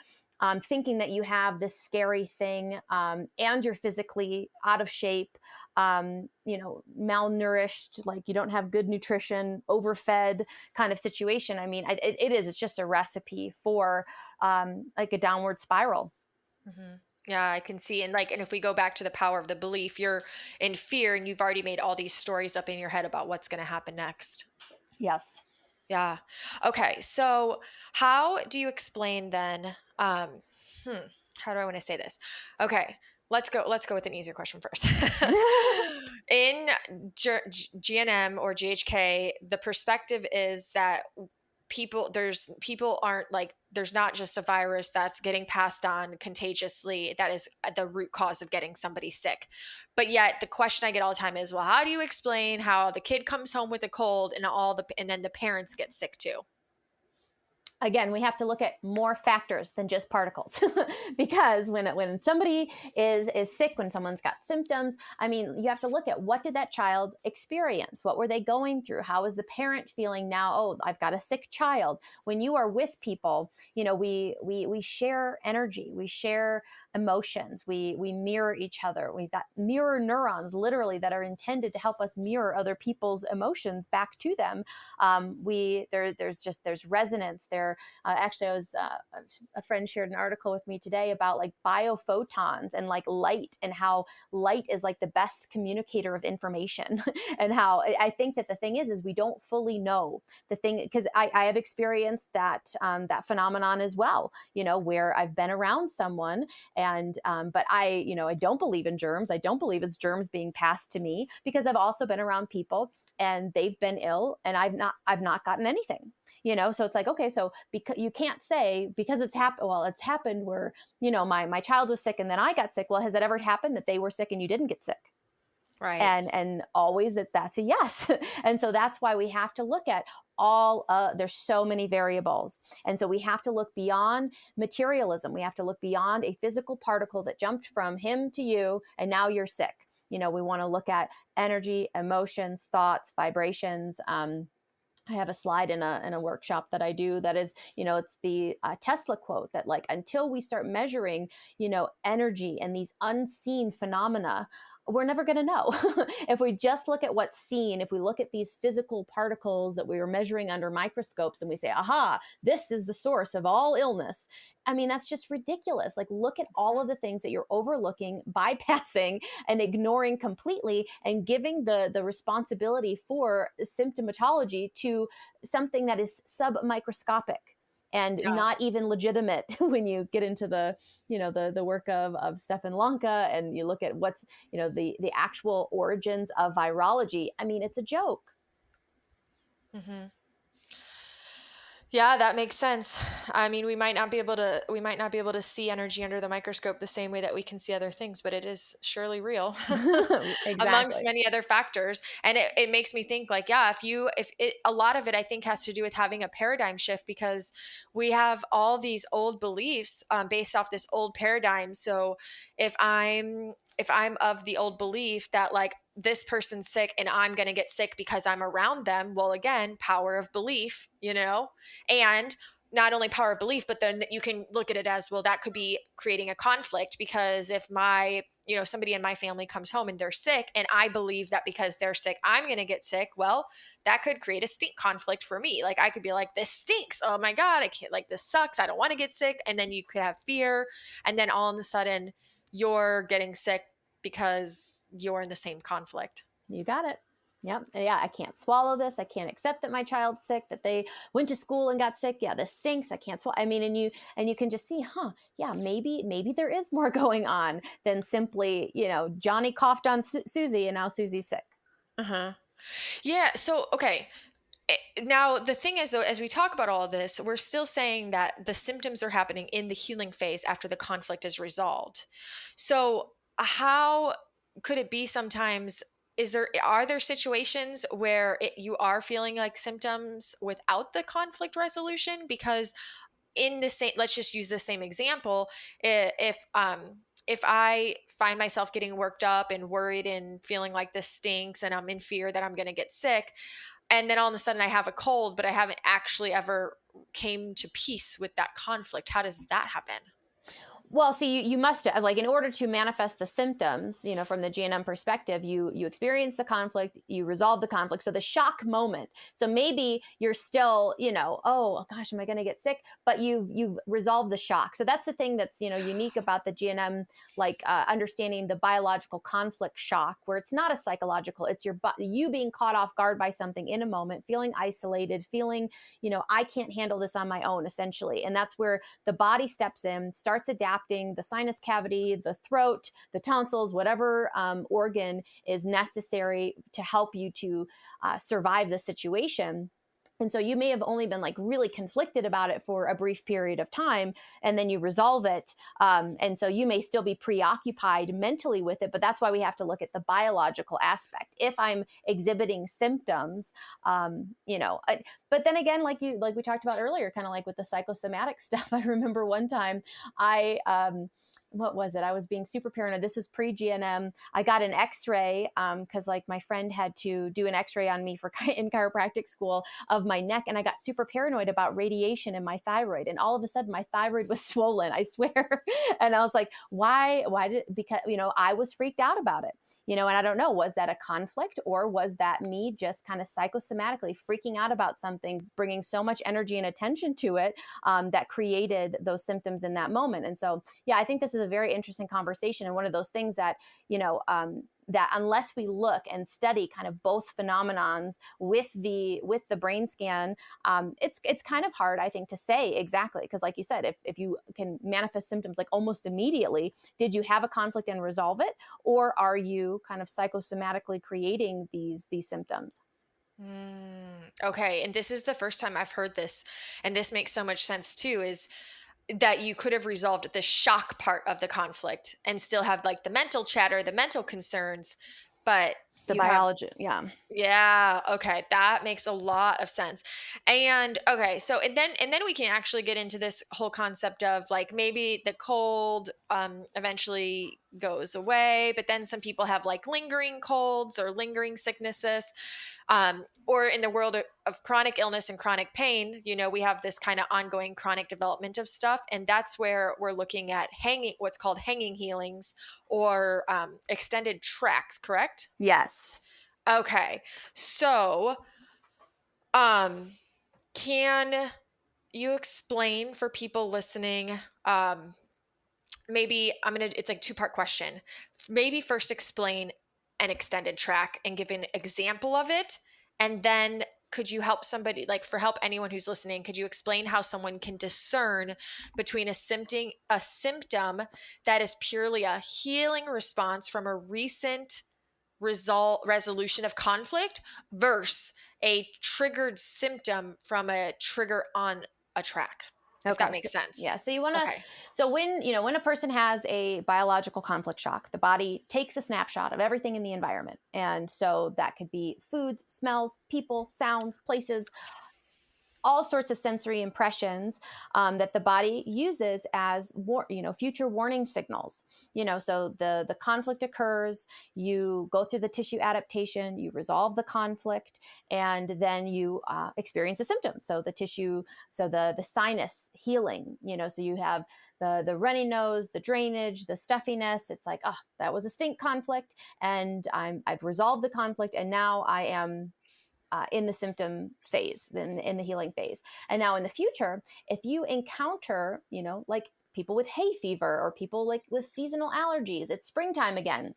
thinking that you have this scary thing, and you're physically out of shape, malnourished, like you don't have good nutrition, overfed kind of situation. I mean, it's just a recipe for like a downward spiral. Hmm. Yeah, I can see. And like, and if we go back to the power of the belief, you're in fear and you've already made all these stories up in your head about what's going to happen next. Yes. Yeah. Okay. So how do you explain then? How do I want to say this? Okay. Let's go with an easier question first. In GNM or GHK, the perspective is that people aren't like, there's not just a virus that's getting passed on contagiously that is the root cause of getting somebody sick. But yet the question I get all the time is, well, how do you explain how the kid comes home with a cold and then the parents get sick too? Again, we have to look at more factors than just particles, because when somebody is sick, when someone's got symptoms, I mean, you have to look at what did that child experience, what were they going through, how is the parent feeling now? Oh, I've got a sick child. When you are with people, we share energy, we share emotions, we mirror each other. We've got mirror neurons, literally, that are intended to help us mirror other people's emotions back to them. There's resonance there. Actually, a friend shared an article with me today about like biophotons and like light, and how light is like the best communicator of information. And how I think that the thing is we don't fully know the thing, because I have experienced that phenomenon as well, where I've been around someone, and but I don't believe in germs. I don't believe it's germs being passed to me, because I've also been around people and they've been ill and I've not gotten anything. So it's like, okay, so because you can't say because it's happened, well, it's happened where, my child was sick and then I got sick. Well, has it ever happened that they were sick and you didn't get sick? Right. And always that's a yes. And so that's why we have to look at all there's so many variables, and so we have to look beyond materialism. We have to look beyond a physical particle that jumped from him to you and now you're sick. We want to look at energy, emotions, thoughts, vibrations. I have a slide in a workshop that I do that is, it's the Tesla quote that, like, until we start measuring, energy and these unseen phenomena, we're never going to know. If we just look at what's seen, if we look at these physical particles that we were measuring under microscopes and we say, aha, this is the source of all illness. I mean, that's just ridiculous. Like, look at all of the things that you're overlooking, bypassing, and ignoring completely, and giving the responsibility for symptomatology to something that is submicroscopic and Yeah. not even legitimate. When you get into the work of Stefan Lanka, and you look at what's, the actual origins of virology, I mean, it's a joke. Hmm. Yeah, that makes sense. I mean, we might not be able to see energy under the microscope the same way that we can see other things, but it is surely real amongst Exactly. many other factors. And it makes me think like, yeah, if it, a lot of it I think has to do with having a paradigm shift, because we have all these old beliefs based off this old paradigm. So if I'm of the old belief that like this person's sick and I'm going to get sick because I'm around them. Well, again, power of belief, and not only power of belief, but then you can look at it as, well, that could be creating a conflict, because if somebody in my family comes home and they're sick and I believe that because they're sick, I'm going to get sick. Well, that could create a stink conflict for me. Like I could be like, this stinks. Oh my God, I can't, like, this sucks. I don't want to get sick. And then you could have fear. And then all of a sudden you're getting sick because you're in the same conflict. You got it. Yep. Yeah, I can't swallow this. I can't accept that my child's sick, that they went to school and got sick. Yeah, this stinks. I can't swallow. I mean, and you can just see, yeah, maybe there is more going on than simply, Johnny coughed on Susie and now Susie's sick. Uh-huh. Yeah. So, okay. Now, the thing is, though, as we talk about all of this, we're still saying that the symptoms are happening in the healing phase after the conflict is resolved. So, how could it be sometimes? Are there situations where you are feeling like symptoms without the conflict resolution? Because in the same, let's just use the same example. If I find myself getting worked up and worried and feeling like this stinks and I'm in fear that I'm going to get sick, and then all of a sudden I have a cold, but I haven't actually ever came to peace with that conflict. How does that happen? Well, see, you must like, in order to manifest the symptoms, from the GNM perspective, you experience the conflict, you resolve the conflict. So the shock moment. So maybe you're still, oh gosh, am I going to get sick? But you've resolved the shock. So that's the thing that's unique about the GNM, like understanding the biological conflict shock, where it's not a psychological. It's you being caught off guard by something in a moment, feeling isolated, feeling I can't handle this on my own, essentially, and that's where the body steps in, starts adapting. The sinus cavity, the throat, the tonsils, whatever organ is necessary to help you to survive the situation. And so you may have only been like really conflicted about it for a brief period of time, and then you resolve it. And so you may still be preoccupied mentally with it, but that's why we have to look at the biological aspect. If I'm exhibiting symptoms, but then again, like we talked about earlier, kind of like with the psychosomatic stuff, I remember one time what was it? I was being super paranoid. This was pre-GNM. I got an x-ray because like my friend had to do an x-ray on me in chiropractic school of my neck. And I got super paranoid about radiation in my thyroid. And all of a sudden my thyroid was swollen, I swear. And I was like, why because, I was freaked out about it. And I don't know, was that a conflict, or was that me just kind of psychosomatically freaking out about something, bringing so much energy and attention to it that created those symptoms in that moment? And so, yeah, I think this is a very interesting conversation, and one of those things that, that unless we look and study kind of both phenomenons with the brain scan, it's kind of hard, I think, to say exactly. Because like you said, if you can manifest symptoms like almost immediately, did you have a conflict and resolve it? Or are you kind of psychosomatically creating these symptoms? Okay. And this is the first time I've heard this. And this makes so much sense too, is that you could have resolved the shock part of the conflict and still have like the mental chatter, the mental concerns, but The you have. biology, yeah. Yeah, okay, that makes a lot of sense. And okay, so and then we can actually get into this whole concept of like maybe the cold eventually goes away, but then some people have like lingering colds or lingering sicknesses. Or in the world of chronic illness and chronic pain, we have this kind of ongoing chronic development of stuff. And that's where we're looking at what's called hanging healings, or extended tracks, correct? Yes. Okay. So, um, can you explain for people listening, maybe it's like two-part question. Maybe first explain an extended track and give an example of it. And then could you help somebody, like for help anyone who's listening, could you explain how someone can discern between a symptom that is purely a healing response from a recent resolution of conflict versus a triggered symptom from a trigger on a track, if that Okay. makes sense? Yeah. So you want to, Okay. so when a person has a biological conflict shock, the body takes a snapshot of everything in the environment. And so that could be foods, smells, people, sounds, places, all sorts of sensory impressions that the body uses as future warning signals. So the conflict occurs, you go through the tissue adaptation, you resolve the conflict, and then you experience the symptoms. So the tissue, so the sinus healing, so you have the runny nose, the drainage, the stuffiness. It's like, oh, that was a stink conflict, and I've resolved the conflict, and now I am in the symptom phase, in the healing phase. And now in the future, if you encounter, like people with hay fever or people like with seasonal allergies, it's springtime again.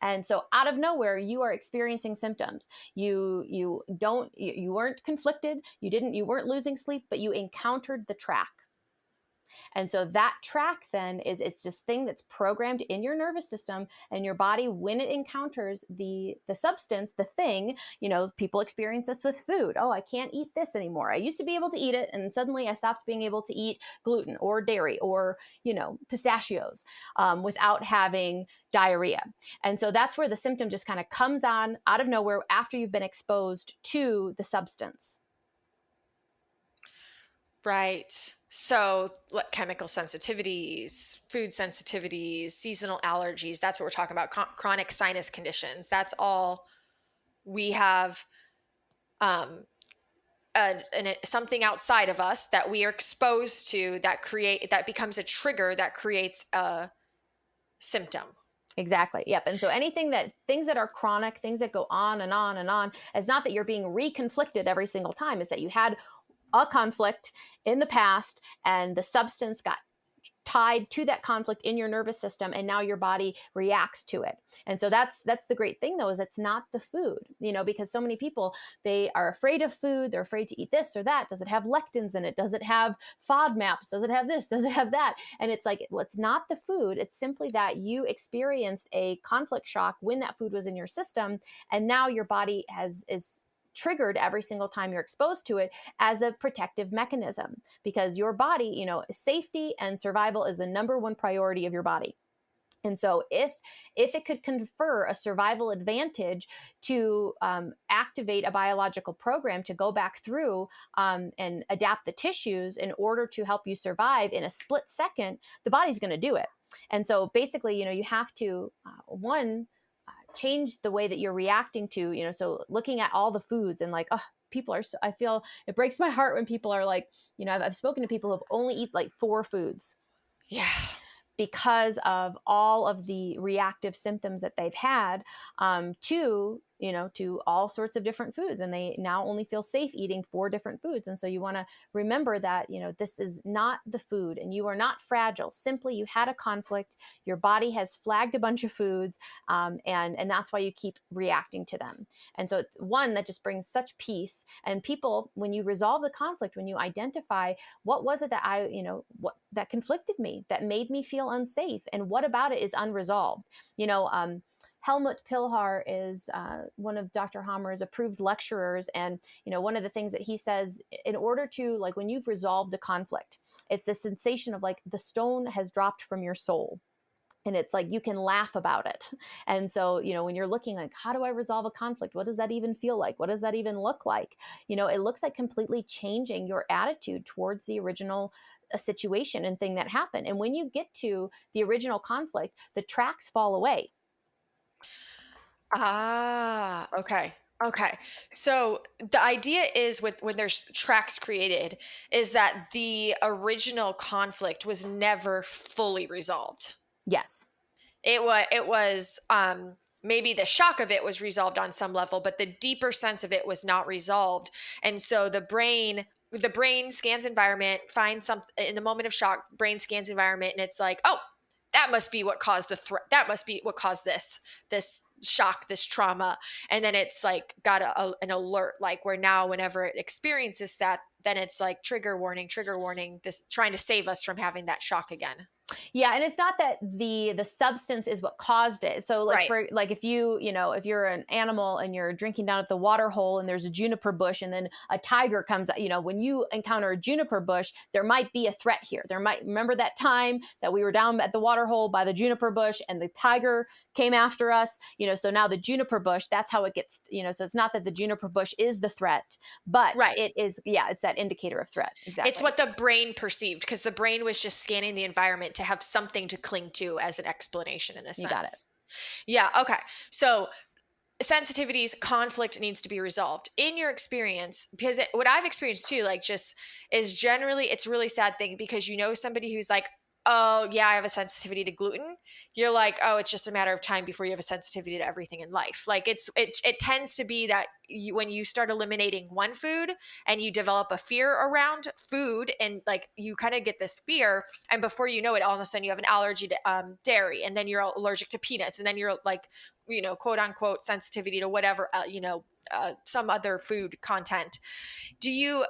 And so out of nowhere, you are experiencing symptoms. You weren't conflicted, you weren't losing sleep, but you encountered the track. And so that track then it's this thing that's programmed in your nervous system, and your body, when it encounters the substance, the thing, people experience this with food. Oh, I can't eat this anymore. I used to be able to eat it, and suddenly I stopped being able to eat gluten or dairy or, pistachios without having diarrhea. And so that's where the symptom just kind of comes on out of nowhere after you've been exposed to the substance. Right. So, chemical sensitivities, food sensitivities, seasonal allergies, that's what we're talking about. Chronic sinus conditions. That's all we have something outside of us that we are exposed to that becomes a trigger that creates a symptom. Exactly. Yep. And so things that are chronic, things that go on and on and on, it's not that you're being reconflicted every single time. It's that you had a conflict in the past and the substance got tied to that conflict in your nervous system, and now your body reacts to it. And so that's the great thing, though, is it's not the food, because so many people, they are afraid of food. They're afraid to eat this or that. Does it have lectins in it? Does it have FODMAPs? Does it have this? Does it have that? And it's like, well, it's not the food. It's simply that you experienced a conflict shock when that food was in your system, and now your body is triggered every single time you're exposed to it as a protective mechanism, because your body, safety and survival is the number one priority of your body. And so if it could confer a survival advantage to activate a biological program to go back through and adapt the tissues in order to help you survive in a split second, the body's going to do it. And so basically, you have to, change the way that you're reacting to, so looking at all the foods and like, oh, I feel it breaks my heart when people are like, I've spoken to people who have only eat like 4 foods. Yeah. Because of all of the reactive symptoms that they've had to all sorts of different foods. And they now only feel safe eating 4 different foods. And so you want to remember that, this is not the food and you are not fragile. Simply, you had a conflict. Your body has flagged a bunch of foods. And that's why you keep reacting to them. And so one, that just brings such peace. And people, when you resolve the conflict, when you identify what was it that what that conflicted me, that made me feel unsafe, and what about it is unresolved. Helmut Pilhar is one of Dr. Hammer's approved lecturers. And, one of the things that he says, in order to, like, when you've resolved a conflict, it's the sensation of like the stone has dropped from your soul. And it's like you can laugh about it. And so, when you're looking like, how do I resolve a conflict? What does that even feel like? What does that even look like? It looks like completely changing your attitude towards the original situation and thing that happened. And when you get to the original conflict, the tracks fall away. Ah, okay. Okay. So the idea is when there's tracks created is that the original conflict was never fully resolved. Yes. It was maybe the shock of it was resolved on some level, but the deeper sense of it was not resolved. And so the brain scans environment, finds something in the moment of shock, brain scans environment, and it's like, oh, that must be what caused the threat. That must be what caused this shock, this trauma. And then it's like got an alert, like where now whenever it experiences that, then it's like trigger warning, this trying to save us from having that shock again. Yeah, and it's not that the substance is what caused it. So like Right. for like if if you're an animal and you're drinking down at the water hole and there's a juniper bush and then a tiger comes out, when you encounter a juniper bush, there might be a threat here. There might remember that time that we were down at the water hole by the juniper bush and the tiger came after us, so now the juniper bush, that's how it gets, so it's not that the juniper bush is the threat, but Right. it is, yeah, it's that indicator of threat. It's Exactly. what the brain perceived because the brain was just scanning the environment to have something to cling to as an explanation in a You got it. sense. Yeah, okay. So sensitivities, conflict needs to be resolved in your experience because what I've experienced too, like just is generally it's a really sad thing because somebody who's like, oh yeah, I have a sensitivity to gluten. You're like, oh, it's just a matter of time before you have a sensitivity to everything in life. Like it tends to be that when you start eliminating one food and you develop a fear around food and like you kind of get this fear and before you know it all of a sudden you have an allergy to dairy and then you're allergic to peanuts and then you're like quote unquote sensitivity to whatever, some other food content. Do you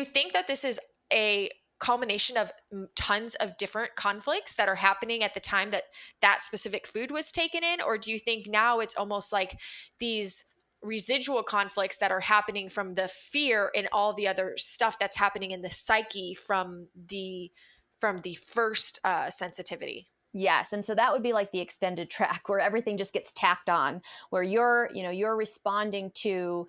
think that this is a culmination of tons of different conflicts that are happening at the time that that specific food was taken in? Or do you think now it's almost like these residual conflicts that are happening from the fear and all the other stuff that's happening in the psyche from the first sensitivity? Yes, and so that would be like the extended track where everything just gets tacked on, where you're responding to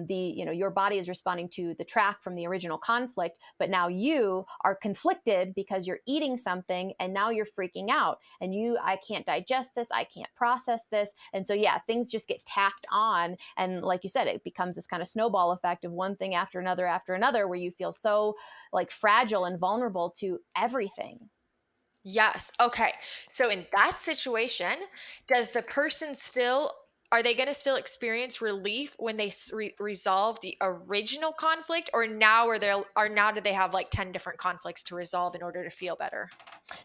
your body is responding to the track from the original conflict, but now you are conflicted because you're eating something and now you're freaking out and I can't digest this, I can't process this. And so yeah, things just get tacked on and like you said, it becomes this kind of snowball effect of one thing after another where you feel so like fragile and vulnerable to everything. Yes. Okay. So in that situation, does the person still are they going to still experience relief when they resolve the original conflict or now do they have like 10 different conflicts to resolve in order to feel better?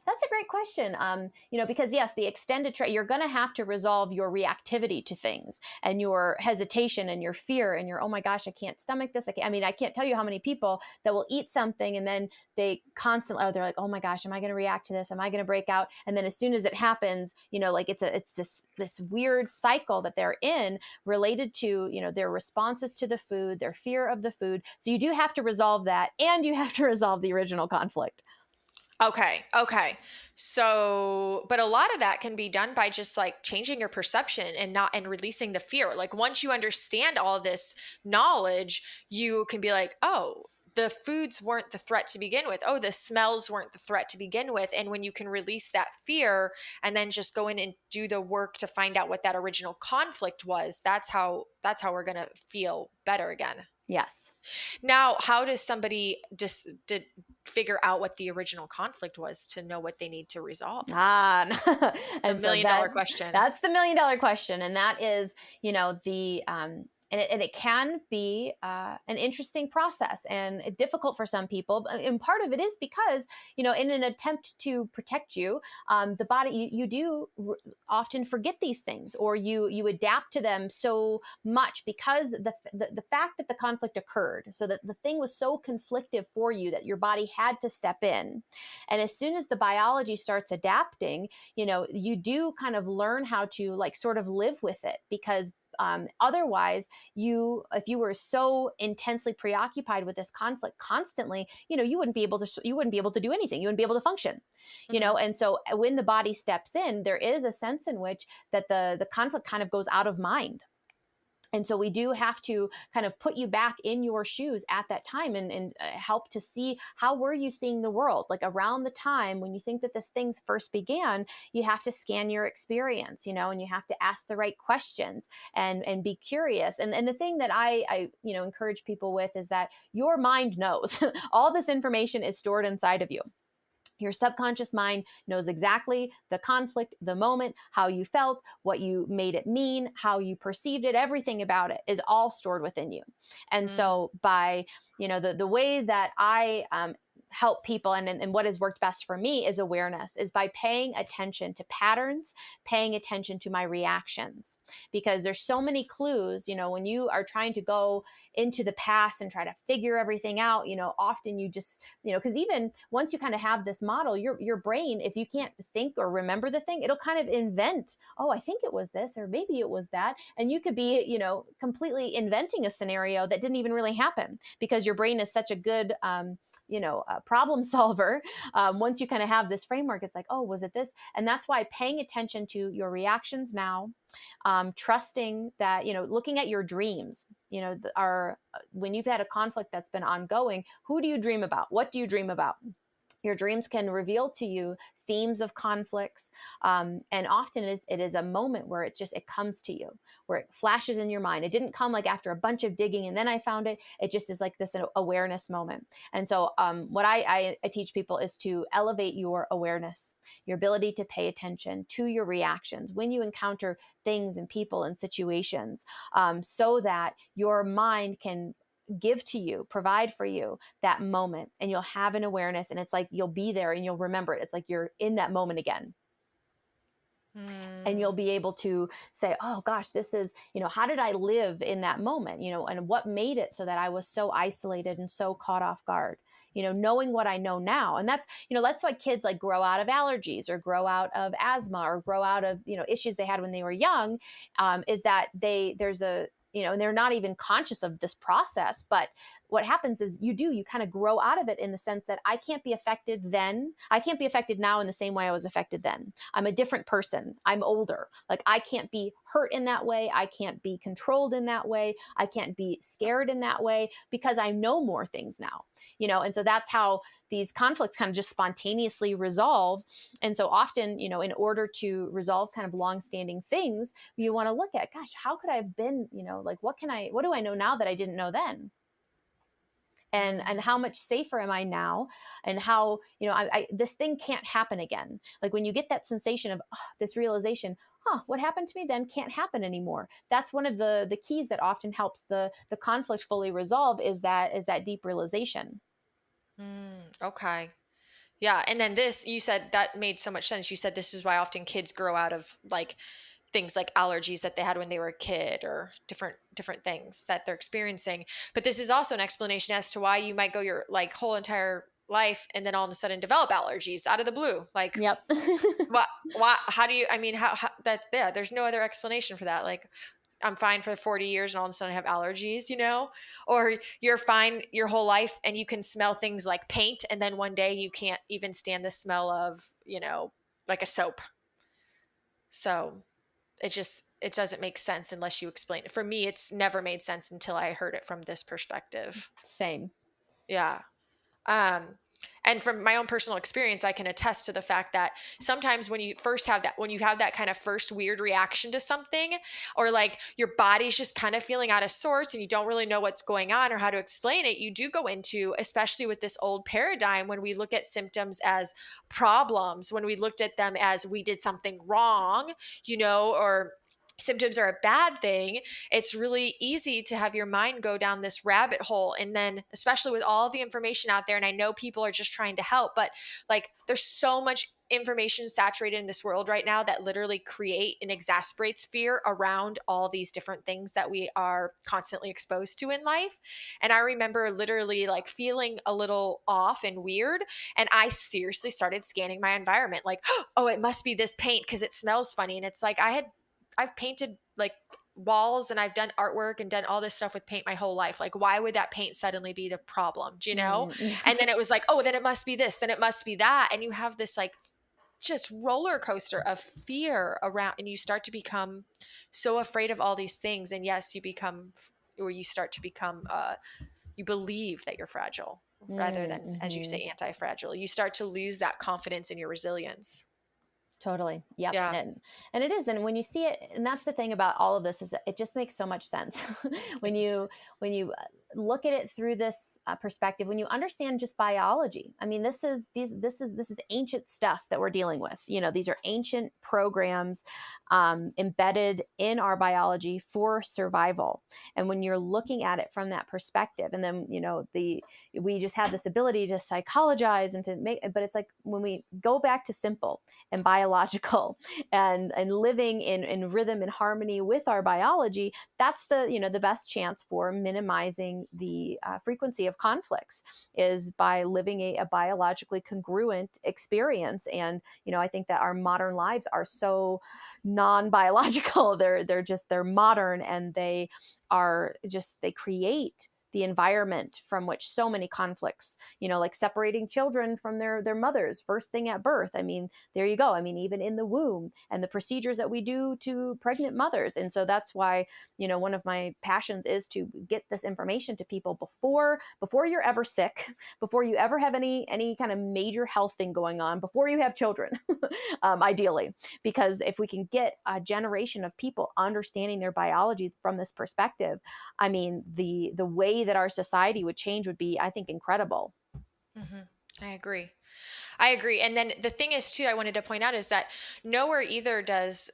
That's a great question. Because yes, the extended you're going to have to resolve your reactivity to things and your hesitation and your fear and your, oh my gosh, I can't stomach this. I can't tell you how many people that will eat something and then they constantly, they're like, oh my gosh, am I going to react to this? Am I going to break out? And then as soon as it happens, like it's this weird cycle that they're in related to, their responses to the food, their fear of the food. So you do have to resolve that and you have to resolve the original conflict. Okay. Okay. So, but a lot of that can be done by just like changing your perception and releasing the fear. Like once you understand all this knowledge, you can be like, oh, the foods weren't the threat to begin with. Oh, the smells weren't the threat to begin with. And when you can release that fear and then just go in and do the work to find out what that original conflict was, that's how we're going to feel better again. Yes. Now, how does somebody just figure out what the original conflict was to know what they need to resolve? The And so million dollar question. that's the $1 million question, and that is, the and it can be an interesting process and difficult for some people. And part of it is because, in an attempt to protect you, the body, you do often forget these things or you adapt to them so much because the fact that the conflict occurred, so that the thing was so conflictive for you that your body had to step in. And as soon as the biology starts adapting, you do kind of learn how to like sort of live with it because otherwise if you were so intensely preoccupied with this conflict constantly, you wouldn't be able to do anything. You wouldn't be able to function, Mhm. and so when the body steps in, there is a sense in which that the conflict kind of goes out of mind. And so we do have to kind of put you back in your shoes at that time and help to see how were you seeing the world like around the time when you think that this thing first began. You have to scan your experience, and you have to ask the right questions and be curious. And the thing that I encourage people with is that your mind knows all this information is stored inside of you. Your subconscious mind knows exactly the conflict, the moment, how you felt, what you made it mean, how you perceived it, everything about it is all stored within you. And Mm. so by, the way that I help people, and what has worked best for me is awareness, is by paying attention to patterns, paying attention to my reactions, because there's so many clues, when you are trying to go into the past and try to figure everything out, often you just, because even once you kind of have this model, your brain, if you can't think or remember the thing, it'll kind of invent, oh, I think it was this, or maybe it was that. And you could be, completely inventing a scenario that didn't even really happen, because your brain is such a good, problem solver. Once you kind of have this framework, it's like, oh, was it this? And that's why paying attention to your reactions now, trusting that, looking at your dreams, are when you've had a conflict that's been ongoing, who do you dream about? What do you dream about? Your dreams can reveal to you themes of conflicts. And often it is a moment where it comes to you, where it flashes in your mind. It didn't come like after a bunch of digging and then I found it. It just is like this awareness moment. And so what I teach people is to elevate your awareness, your ability to pay attention to your reactions when you encounter things and people and situations, so that your mind can give to you, provide for you that moment, and you'll have an awareness, and it's like you'll be there and you'll remember it. It's like you're in that moment again. And you'll Mm. be able to say, oh gosh, this is, how did I live in that moment, and what made it so that I was so isolated and so caught off guard, knowing what I know now. And that's why kids like grow out of allergies or grow out of asthma or grow out of, issues they had when they were young, is that there's a, and they're not even conscious of this process. But what happens is you kind of grow out of it, in the sense that I can't be affected then. I can't be affected now in the same way I was affected then. I'm a different person. I'm older. Like, I can't be hurt in that way. I can't be controlled in that way. I can't be scared in that way, because I know more things now, and so that's how these conflicts kind of just spontaneously resolve. And so often, in order to resolve kind of long-standing things, you want to look at, gosh, how could I have been, like, what do I know now that I didn't know then? And how much safer am I now? And how, this thing can't happen again. Like, when you get that sensation of, this realization, what happened to me then can't happen anymore. That's one of the keys that often helps the conflict fully resolve, is that deep realization. Okay. Yeah, and then this, you said that made so much sense. You said this is why often kids grow out of like things like allergies that they had when they were a kid, or different things that they're experiencing. But this is also an explanation as to why you might go your like whole entire life and then all of a sudden develop allergies out of the blue. Like, Yep. what, why, how do you, I mean, how that, yeah, there's no other explanation for that. Like, I'm fine for 40 years and all of a sudden I have allergies, or you're fine your whole life and you can smell things like paint. And then one day you can't even stand the smell of, like a soap. So it doesn't make sense unless you explain it. For me, it's never made sense until I heard it from this perspective. Same. Yeah. Um, and from my own personal experience, I can attest to the fact that sometimes when you have that kind of first weird reaction to something, or like your body's just kind of feeling out of sorts and you don't really know what's going on or how to explain it, you do go into, especially with this old paradigm, when we look at symptoms as problems, when we looked at them as we did something wrong, or symptoms are a bad thing, it's really easy to have your mind go down this rabbit hole. And then, especially with all the information out there, and I know people are just trying to help, but like, there's so much information saturated in this world right now that literally create and exasperates fear around all these different things that we are constantly exposed to in life. And I remember literally like feeling a little off and weird, and I seriously started scanning my environment, like, oh, it must be this paint because it smells funny. And it's like, I've painted like walls and I've done artwork and done all this stuff with paint my whole life. Like, why would that paint suddenly be the problem? Do you know? And then it was like, oh, then it must be this, then it must be that. And you have this like just roller coaster of fear around, and you start to become so afraid of all these things. And yes, you start to become, you believe that you're fragile rather than, as you Mm-hmm. say, anti-fragile. You start to lose that confidence in your resilience. Totally. Yep. Yeah. And it is. And when you see it, and that's the thing about all of this, is that it just makes so much sense when you look at it through this perspective, when you understand just biology, I mean, this is ancient stuff that we're dealing with. These are ancient programs embedded in our biology for survival. And when you're looking at it from that perspective, and then we just have this ability to psychologize and to make, but it's like when we go back to simple and biological and living in rhythm and harmony with our biology, that's the best chance for minimizing the frequency of conflicts, is by living a biologically congruent experience. And I think that our modern lives are so non-biological. They're modern, and they create the environment from which so many conflicts, like separating children from their mothers first thing at birth. I mean, there you go. I mean, even in the womb, and the procedures that we do to pregnant mothers. And so that's why, one of my passions is to get this information to people before you're ever sick, before you ever have any kind of major health thing going on, before you have children, ideally. Because if we can get a generation of people understanding their biology from this perspective, I mean, the way that our society would change would be, I think, incredible. Hmm. I agree. I agree. And then the thing is, too, I wanted to point out is that nowhere either does,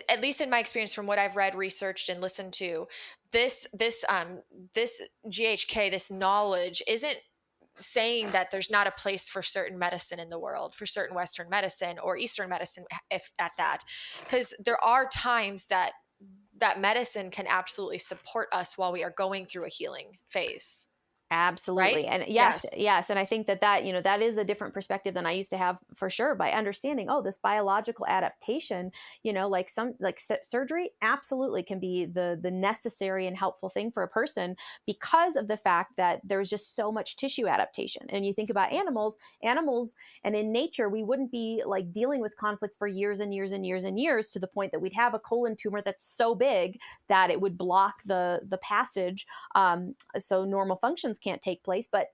at least in my experience from what I've read, researched, and listened to, this GHK, this knowledge isn't saying that there's not a place for certain medicine in the world, for certain Western medicine or Eastern medicine, if at that, because there are times that medicine can absolutely support us while we are going through a healing phase, right? Absolutely. And yes, Yes. yes. And I think that is a different perspective than I used to have, for sure, by understanding, oh, this biological adaptation, like surgery absolutely can be the necessary and helpful thing for a person, because of the fact that there's just so much tissue adaptation. And you think about animals, and in nature, we wouldn't be like dealing with conflicts for years and years and years and years, to the point that we'd have a colon tumor that's so big that it would block the passage, so normal functions can't take place. But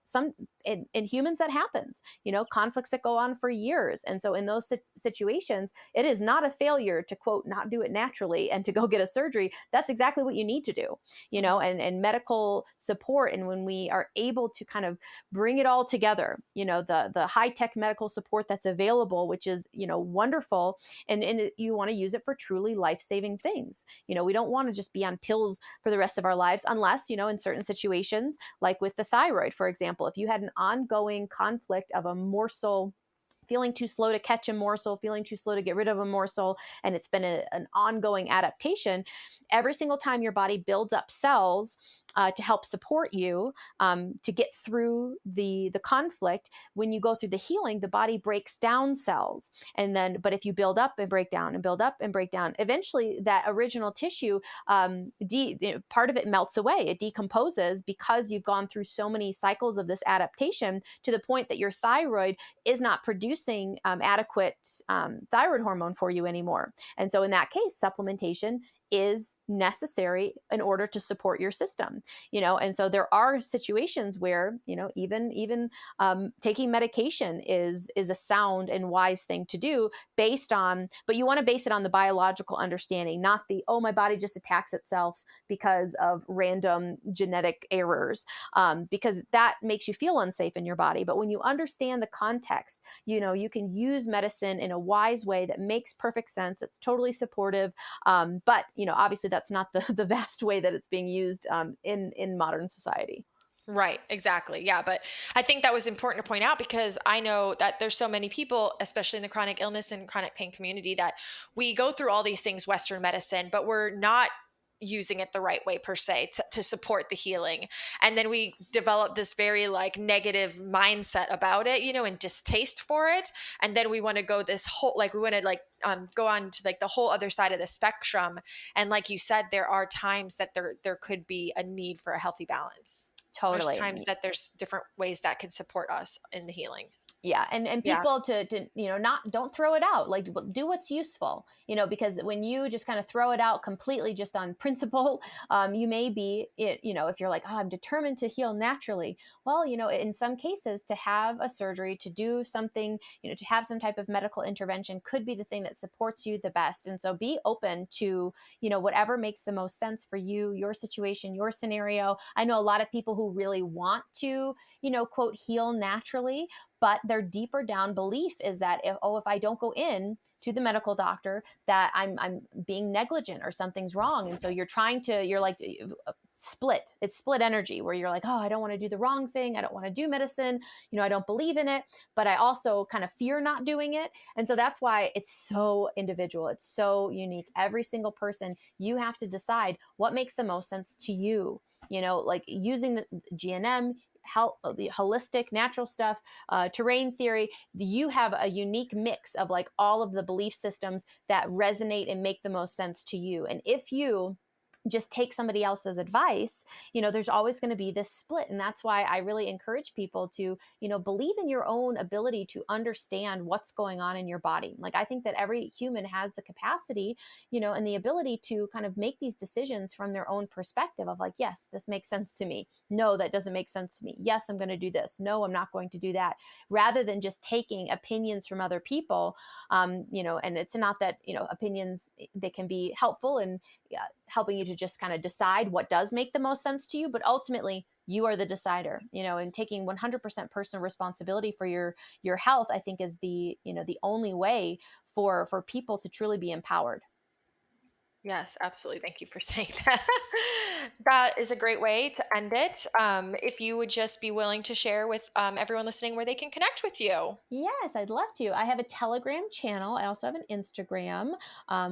in humans, that happens, conflicts that go on for years. And so in those situations, it is not a failure to, quote, not do it naturally and to go get a surgery. That's exactly what you need to do, Mhm. and medical support. And when we are able to kind of bring it all together, the high-tech medical support that's available, which is, wonderful. And you want to use it for truly life-saving things. We don't want to just be on pills for the rest of our lives, unless, in certain situations, like with the thyroid, for example, if you had an ongoing conflict of a morsel, feeling too slow to catch a morsel, feeling too slow to get rid of a morsel, and it's been an ongoing adaptation, every single time your body builds up cells to help support you, to get through the conflict. When you go through the healing, the body breaks down cells, and then, but if you build up and break down and build up and break down, eventually that original tissue, part of it melts away, it decomposes, because you've gone through so many cycles of this adaptation, to the point that your thyroid is not producing adequate thyroid hormone for you anymore. And so in that case, supplementation is necessary in order to support your system. And so there are situations where, even taking medication is a sound and wise thing to do, based on, but you want to base it on the biological understanding, not the, oh, my body just attacks itself because of random genetic errors, because that makes you feel unsafe in your body. But when you understand the context, you can use medicine in a wise way that makes perfect sense, it's totally supportive. But obviously that's not the vast way that it's being used in modern society. Right, exactly. Yeah, but I think that was important to point out, because I know that there's so many people, especially in the chronic illness and chronic pain community, that we go through all these things, Western medicine, but we're not using it the right way per se to support the healing. And then we develop this very like negative mindset about it, and distaste for it. And then we want to go this whole, like we want to like go on to like the whole other side of the spectrum. And like you said, there are times that there could be a need for a healthy balance. there's Totally. times that there's different ways that can support us in the healing. Yeah, and Yeah. people to not, don't throw it out, like do what's useful, because when you just kind of throw it out completely just on principle, you may be it, if you're like, oh, I'm determined to heal naturally. Well, in some cases, to have a surgery, to do something, to have some type of medical intervention could be the thing that supports you the best. And so be open to whatever makes the most sense for you, your situation, your scenario. I know a lot of people who really want to quote heal naturally, but their deeper down belief is that if I don't go in to the medical doctor, that I'm being negligent or something's wrong. And so you're like split. It's split energy where you're like, oh, I don't want to do the wrong thing. I don't want to do medicine. I don't believe in it, but I also kind of fear not doing it. And so that's why it's so individual. It's so unique. Every single person, you have to decide what makes the most sense to you. Like using the GNM, the holistic natural stuff, terrain theory, you have a unique mix of like all of the belief systems that resonate and make the most sense to you. And if you just take somebody else's advice, there's always going to be this split. And that's why I really encourage people to, believe in your own ability to understand what's going on in your body. Like, I think that every human has the capacity, and the ability to kind of make these decisions from their own perspective of like, yes, this makes sense to me. No, that doesn't make sense to me. Yes, I'm going to do this. No, I'm not going to do that. Rather than just taking opinions from other people, and it's not that, opinions, they can be helpful and helping you to just kind of decide what does make the most sense to you, but ultimately you are the decider, and taking 100% personal responsibility for your health, I think is the only way for people to truly be empowered. Yes, absolutely. Thank you for saying that. That is a great way to end it. If you would just be willing to share with everyone listening where they can connect with you. Yes, I'd love to. I have a Telegram channel. I also have an Instagram,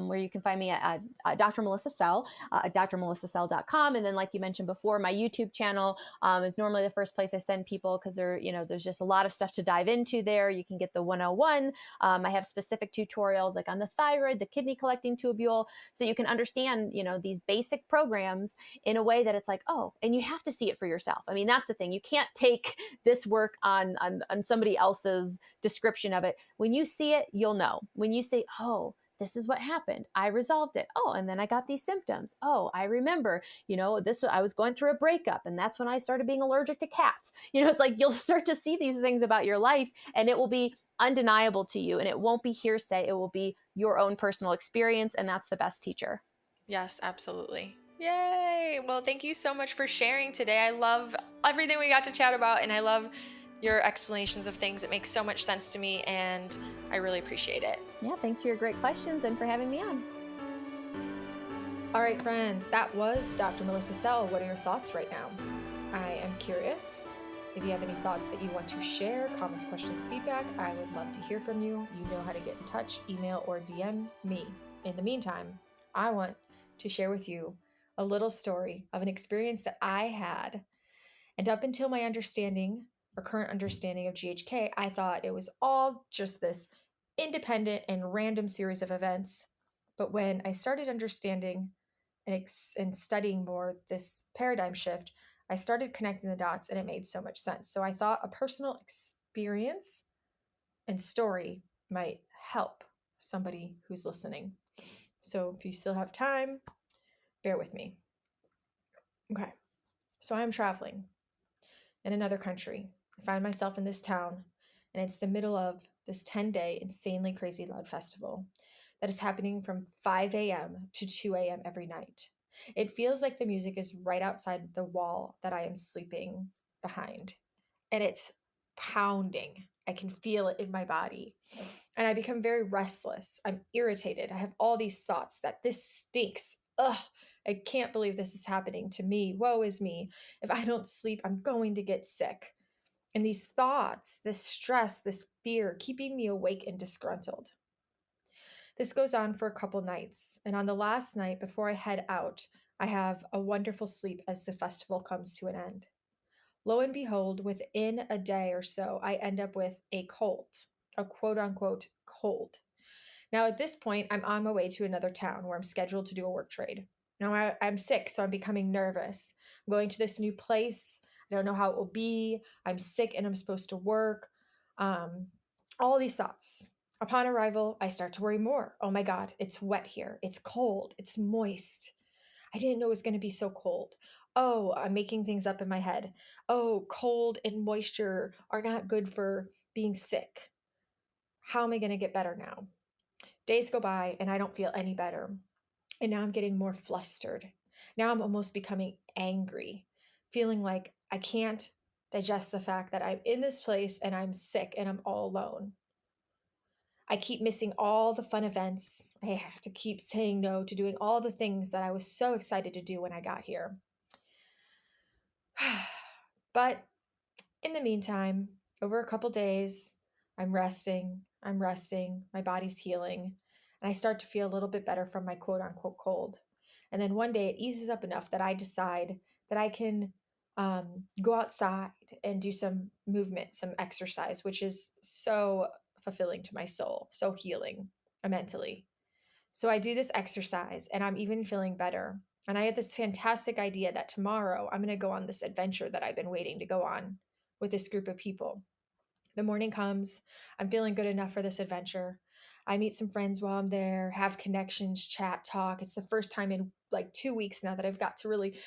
where you can find me at Dr. Melissa Sell, drmelissasell.com. And then, like you mentioned before, my YouTube channel is normally the first place I send people because there's just a lot of stuff to dive into there. You can get the 101. I have specific tutorials like on the thyroid, the kidney collecting tubule, so you can understand, these basic programs in a way that it's like, oh, and you have to see it for yourself. I mean, that's the thing. You can't take this work on somebody else's description of it. When you see it, you'll know. When you say, oh, this is what happened, I resolved it. Oh, and then I got these symptoms. Oh, I remember, this, I was going through a breakup and that's when I started being allergic to cats. It's like you'll start to see these things about your life and it will be undeniable to you, and it won't be hearsay. It will be your own personal experience, and that's the best teacher. Yes, absolutely. Yay. Well, thank you so much for sharing today. I love everything we got to chat about, and I love your explanations of things. It makes so much sense to me, and I really appreciate it. Yeah, thanks for your great questions and for having me on. All right, friends, that was Dr. Melissa Sell. What are your thoughts right now? I am curious. If you have any thoughts that you want to share, comments, questions, feedback, I would love to hear from you. You know how to get in touch, email or DM me. In the meantime, I want to share with you a little story of an experience that I had. And up until my understanding or current understanding of GHK, I thought it was all just this independent and random series of events. But when I started understanding and studying more this paradigm shift, I started connecting the dots and it made so much sense. So I thought a personal experience and story might help somebody who's listening. So if you still have time, bear with me. Okay. So I'm traveling in another country. I find myself in this town, and it's the middle of this 10-day insanely crazy loud festival that is happening from 5 a.m. to 2 a.m. every night. It feels like the music is right outside the wall that I am sleeping behind, and it's pounding. I can feel it in my body. And I become very restless. I'm irritated. I have all these thoughts that this stinks. Ugh, I can't believe this is happening to me. Woe is me. If I don't sleep, I'm going to get sick. And these thoughts, this stress, this fear, keeping me awake and disgruntled. This goes on for a couple nights. And on the last night before I head out, I have a wonderful sleep as the festival comes to an end. Lo and behold, within a day or so, I end up with a cold, a quote unquote cold. Now, at this point, I'm on my way to another town where I'm scheduled to do a work trade. Now, I'm sick, so I'm becoming nervous. I'm going to this new place. I don't know how it will be. I'm sick and I'm supposed to work. Um, all these thoughts. Upon arrival, I start to worry more. Oh my God, it's wet here. It's cold. It's moist. I didn't know it was going to be so cold. Oh, I'm making things up in my head. Oh, cold and moisture are not good for being sick. How am I going to get better now? Days go by and I don't feel any better. And now I'm getting more flustered. Now I'm almost becoming angry, feeling like I can't digest the fact that I'm in this place and I'm sick and I'm all alone. I keep missing all the fun events. I have to keep saying no to doing all the things that I was so excited to do when I got here. But in the meantime, over a couple days, I'm resting, my body's healing, and I start to feel a little bit better from my quote unquote cold. And then one day it eases up enough that I decide that I can go outside and do some movement, some exercise, which is so fulfilling to my soul, so healing mentally. So I do this exercise and I'm even feeling better. And I had this fantastic idea that tomorrow I'm going to go on this adventure that I've been waiting to go on with this group of people. The morning comes, I'm feeling good enough for this adventure. I meet some friends while I'm there, have connections, chat, talk. It's the first time in like 2 weeks now that I've got to really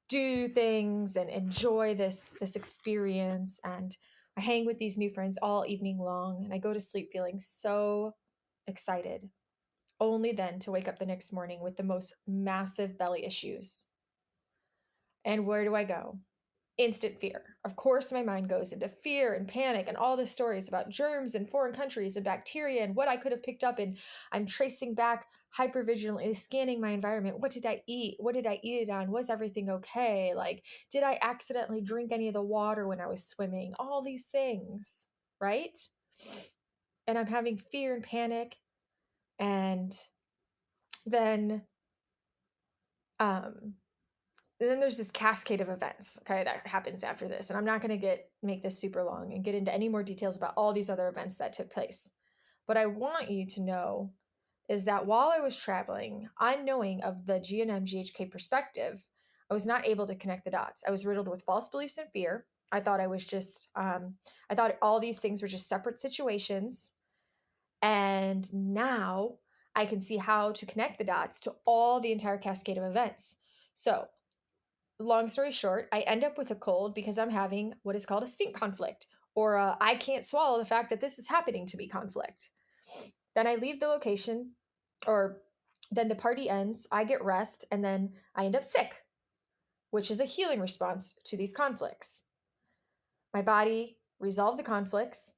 do things and enjoy this experience. And I hang with these new friends all evening long and I go to sleep feeling so excited, only then to wake up the next morning with the most massive belly issues. And where do I go? Instant fear. Of course, my mind goes into fear and panic and all the stories about germs in foreign countries and bacteria and what I could have picked up. And I'm tracing back hypervigilantly, scanning my environment. What did I eat? What did I eat it on? Was everything okay? Like, did I accidentally drink any of the water when I was swimming? All these things, right? And I'm having fear and panic. And then um and then there's this cascade of events, okay, that happens after this. And I'm not going to make this super long and get into any more details about all these other events that took place. But I want you to know is that while I was traveling, unknowing of the GNM GHK perspective, I was not able to connect the dots. I was riddled with false beliefs and fear. I thought I was just, I thought all these things were just separate situations. And now I can see how to connect the dots to all the entire cascade of events. So long story short, I end up with a cold because I'm having what is called a stink conflict, or I can't swallow the fact that this is happening to me conflict. Then I leave the location, or then the party ends, I get rest, and then I end up sick, which is a healing response to these conflicts. My body resolved the conflicts,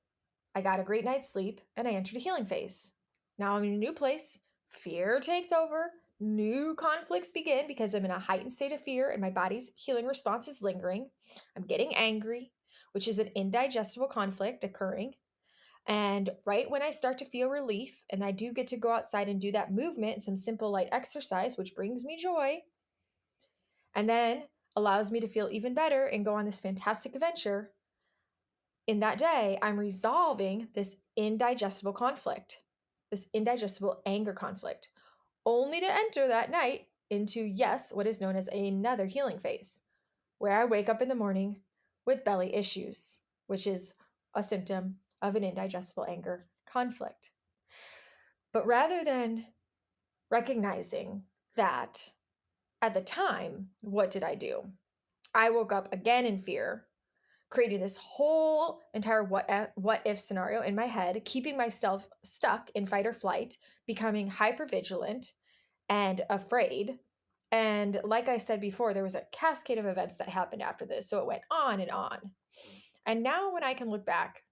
I got a great night's sleep, and I entered a healing phase. Now I'm in a new place, fear takes over, new conflicts begin because I'm in a heightened state of fear and my body's healing response is lingering. I'm getting angry, which is an indigestible conflict occurring. And right when I start to feel relief, and I do get to go outside and do that movement and some simple light exercise, which brings me joy, and then allows me to feel even better and go on this fantastic adventure, in that day, I'm resolving this indigestible conflict, this indigestible anger conflict, only to enter that night into, yes, what is known as another healing phase, where I wake up in the morning with belly issues, which is a symptom of an indigestible anger conflict. But rather than recognizing that at the time, what did I do? I woke up again in fear, creating this whole entire what if scenario in my head, keeping myself stuck in fight or flight, becoming hyper vigilant and afraid. And like I said before, there was a cascade of events that happened after this. So it went on and on. And now when I can look back,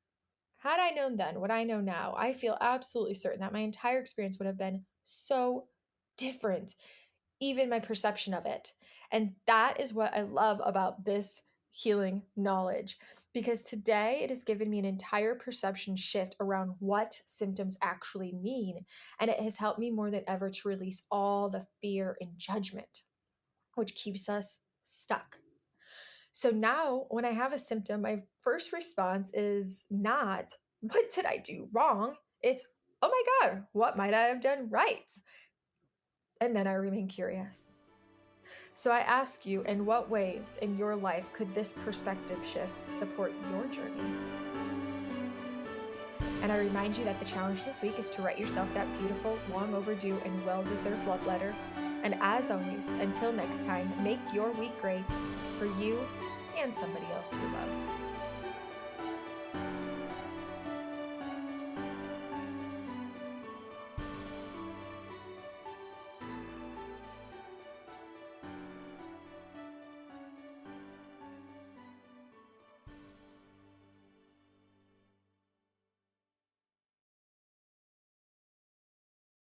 had I known then what I know now, I feel absolutely certain that my entire experience would have been so different, even my perception of it. And that is what I love about this healing knowledge, because today it has given me an entire perception shift around what symptoms actually mean. And it has helped me more than ever to release all the fear and judgment, which keeps us stuck. So now when I have a symptom, my first response is not, what did I do wrong? It's, oh my God, what might I have done right? And then I remain curious. So I ask you, in what ways in your life could this perspective shift support your journey? And I remind you that the challenge this week is to write yourself that beautiful, long overdue, and well-deserved love letter. And as always, until next time, make your week great for you and somebody else you love.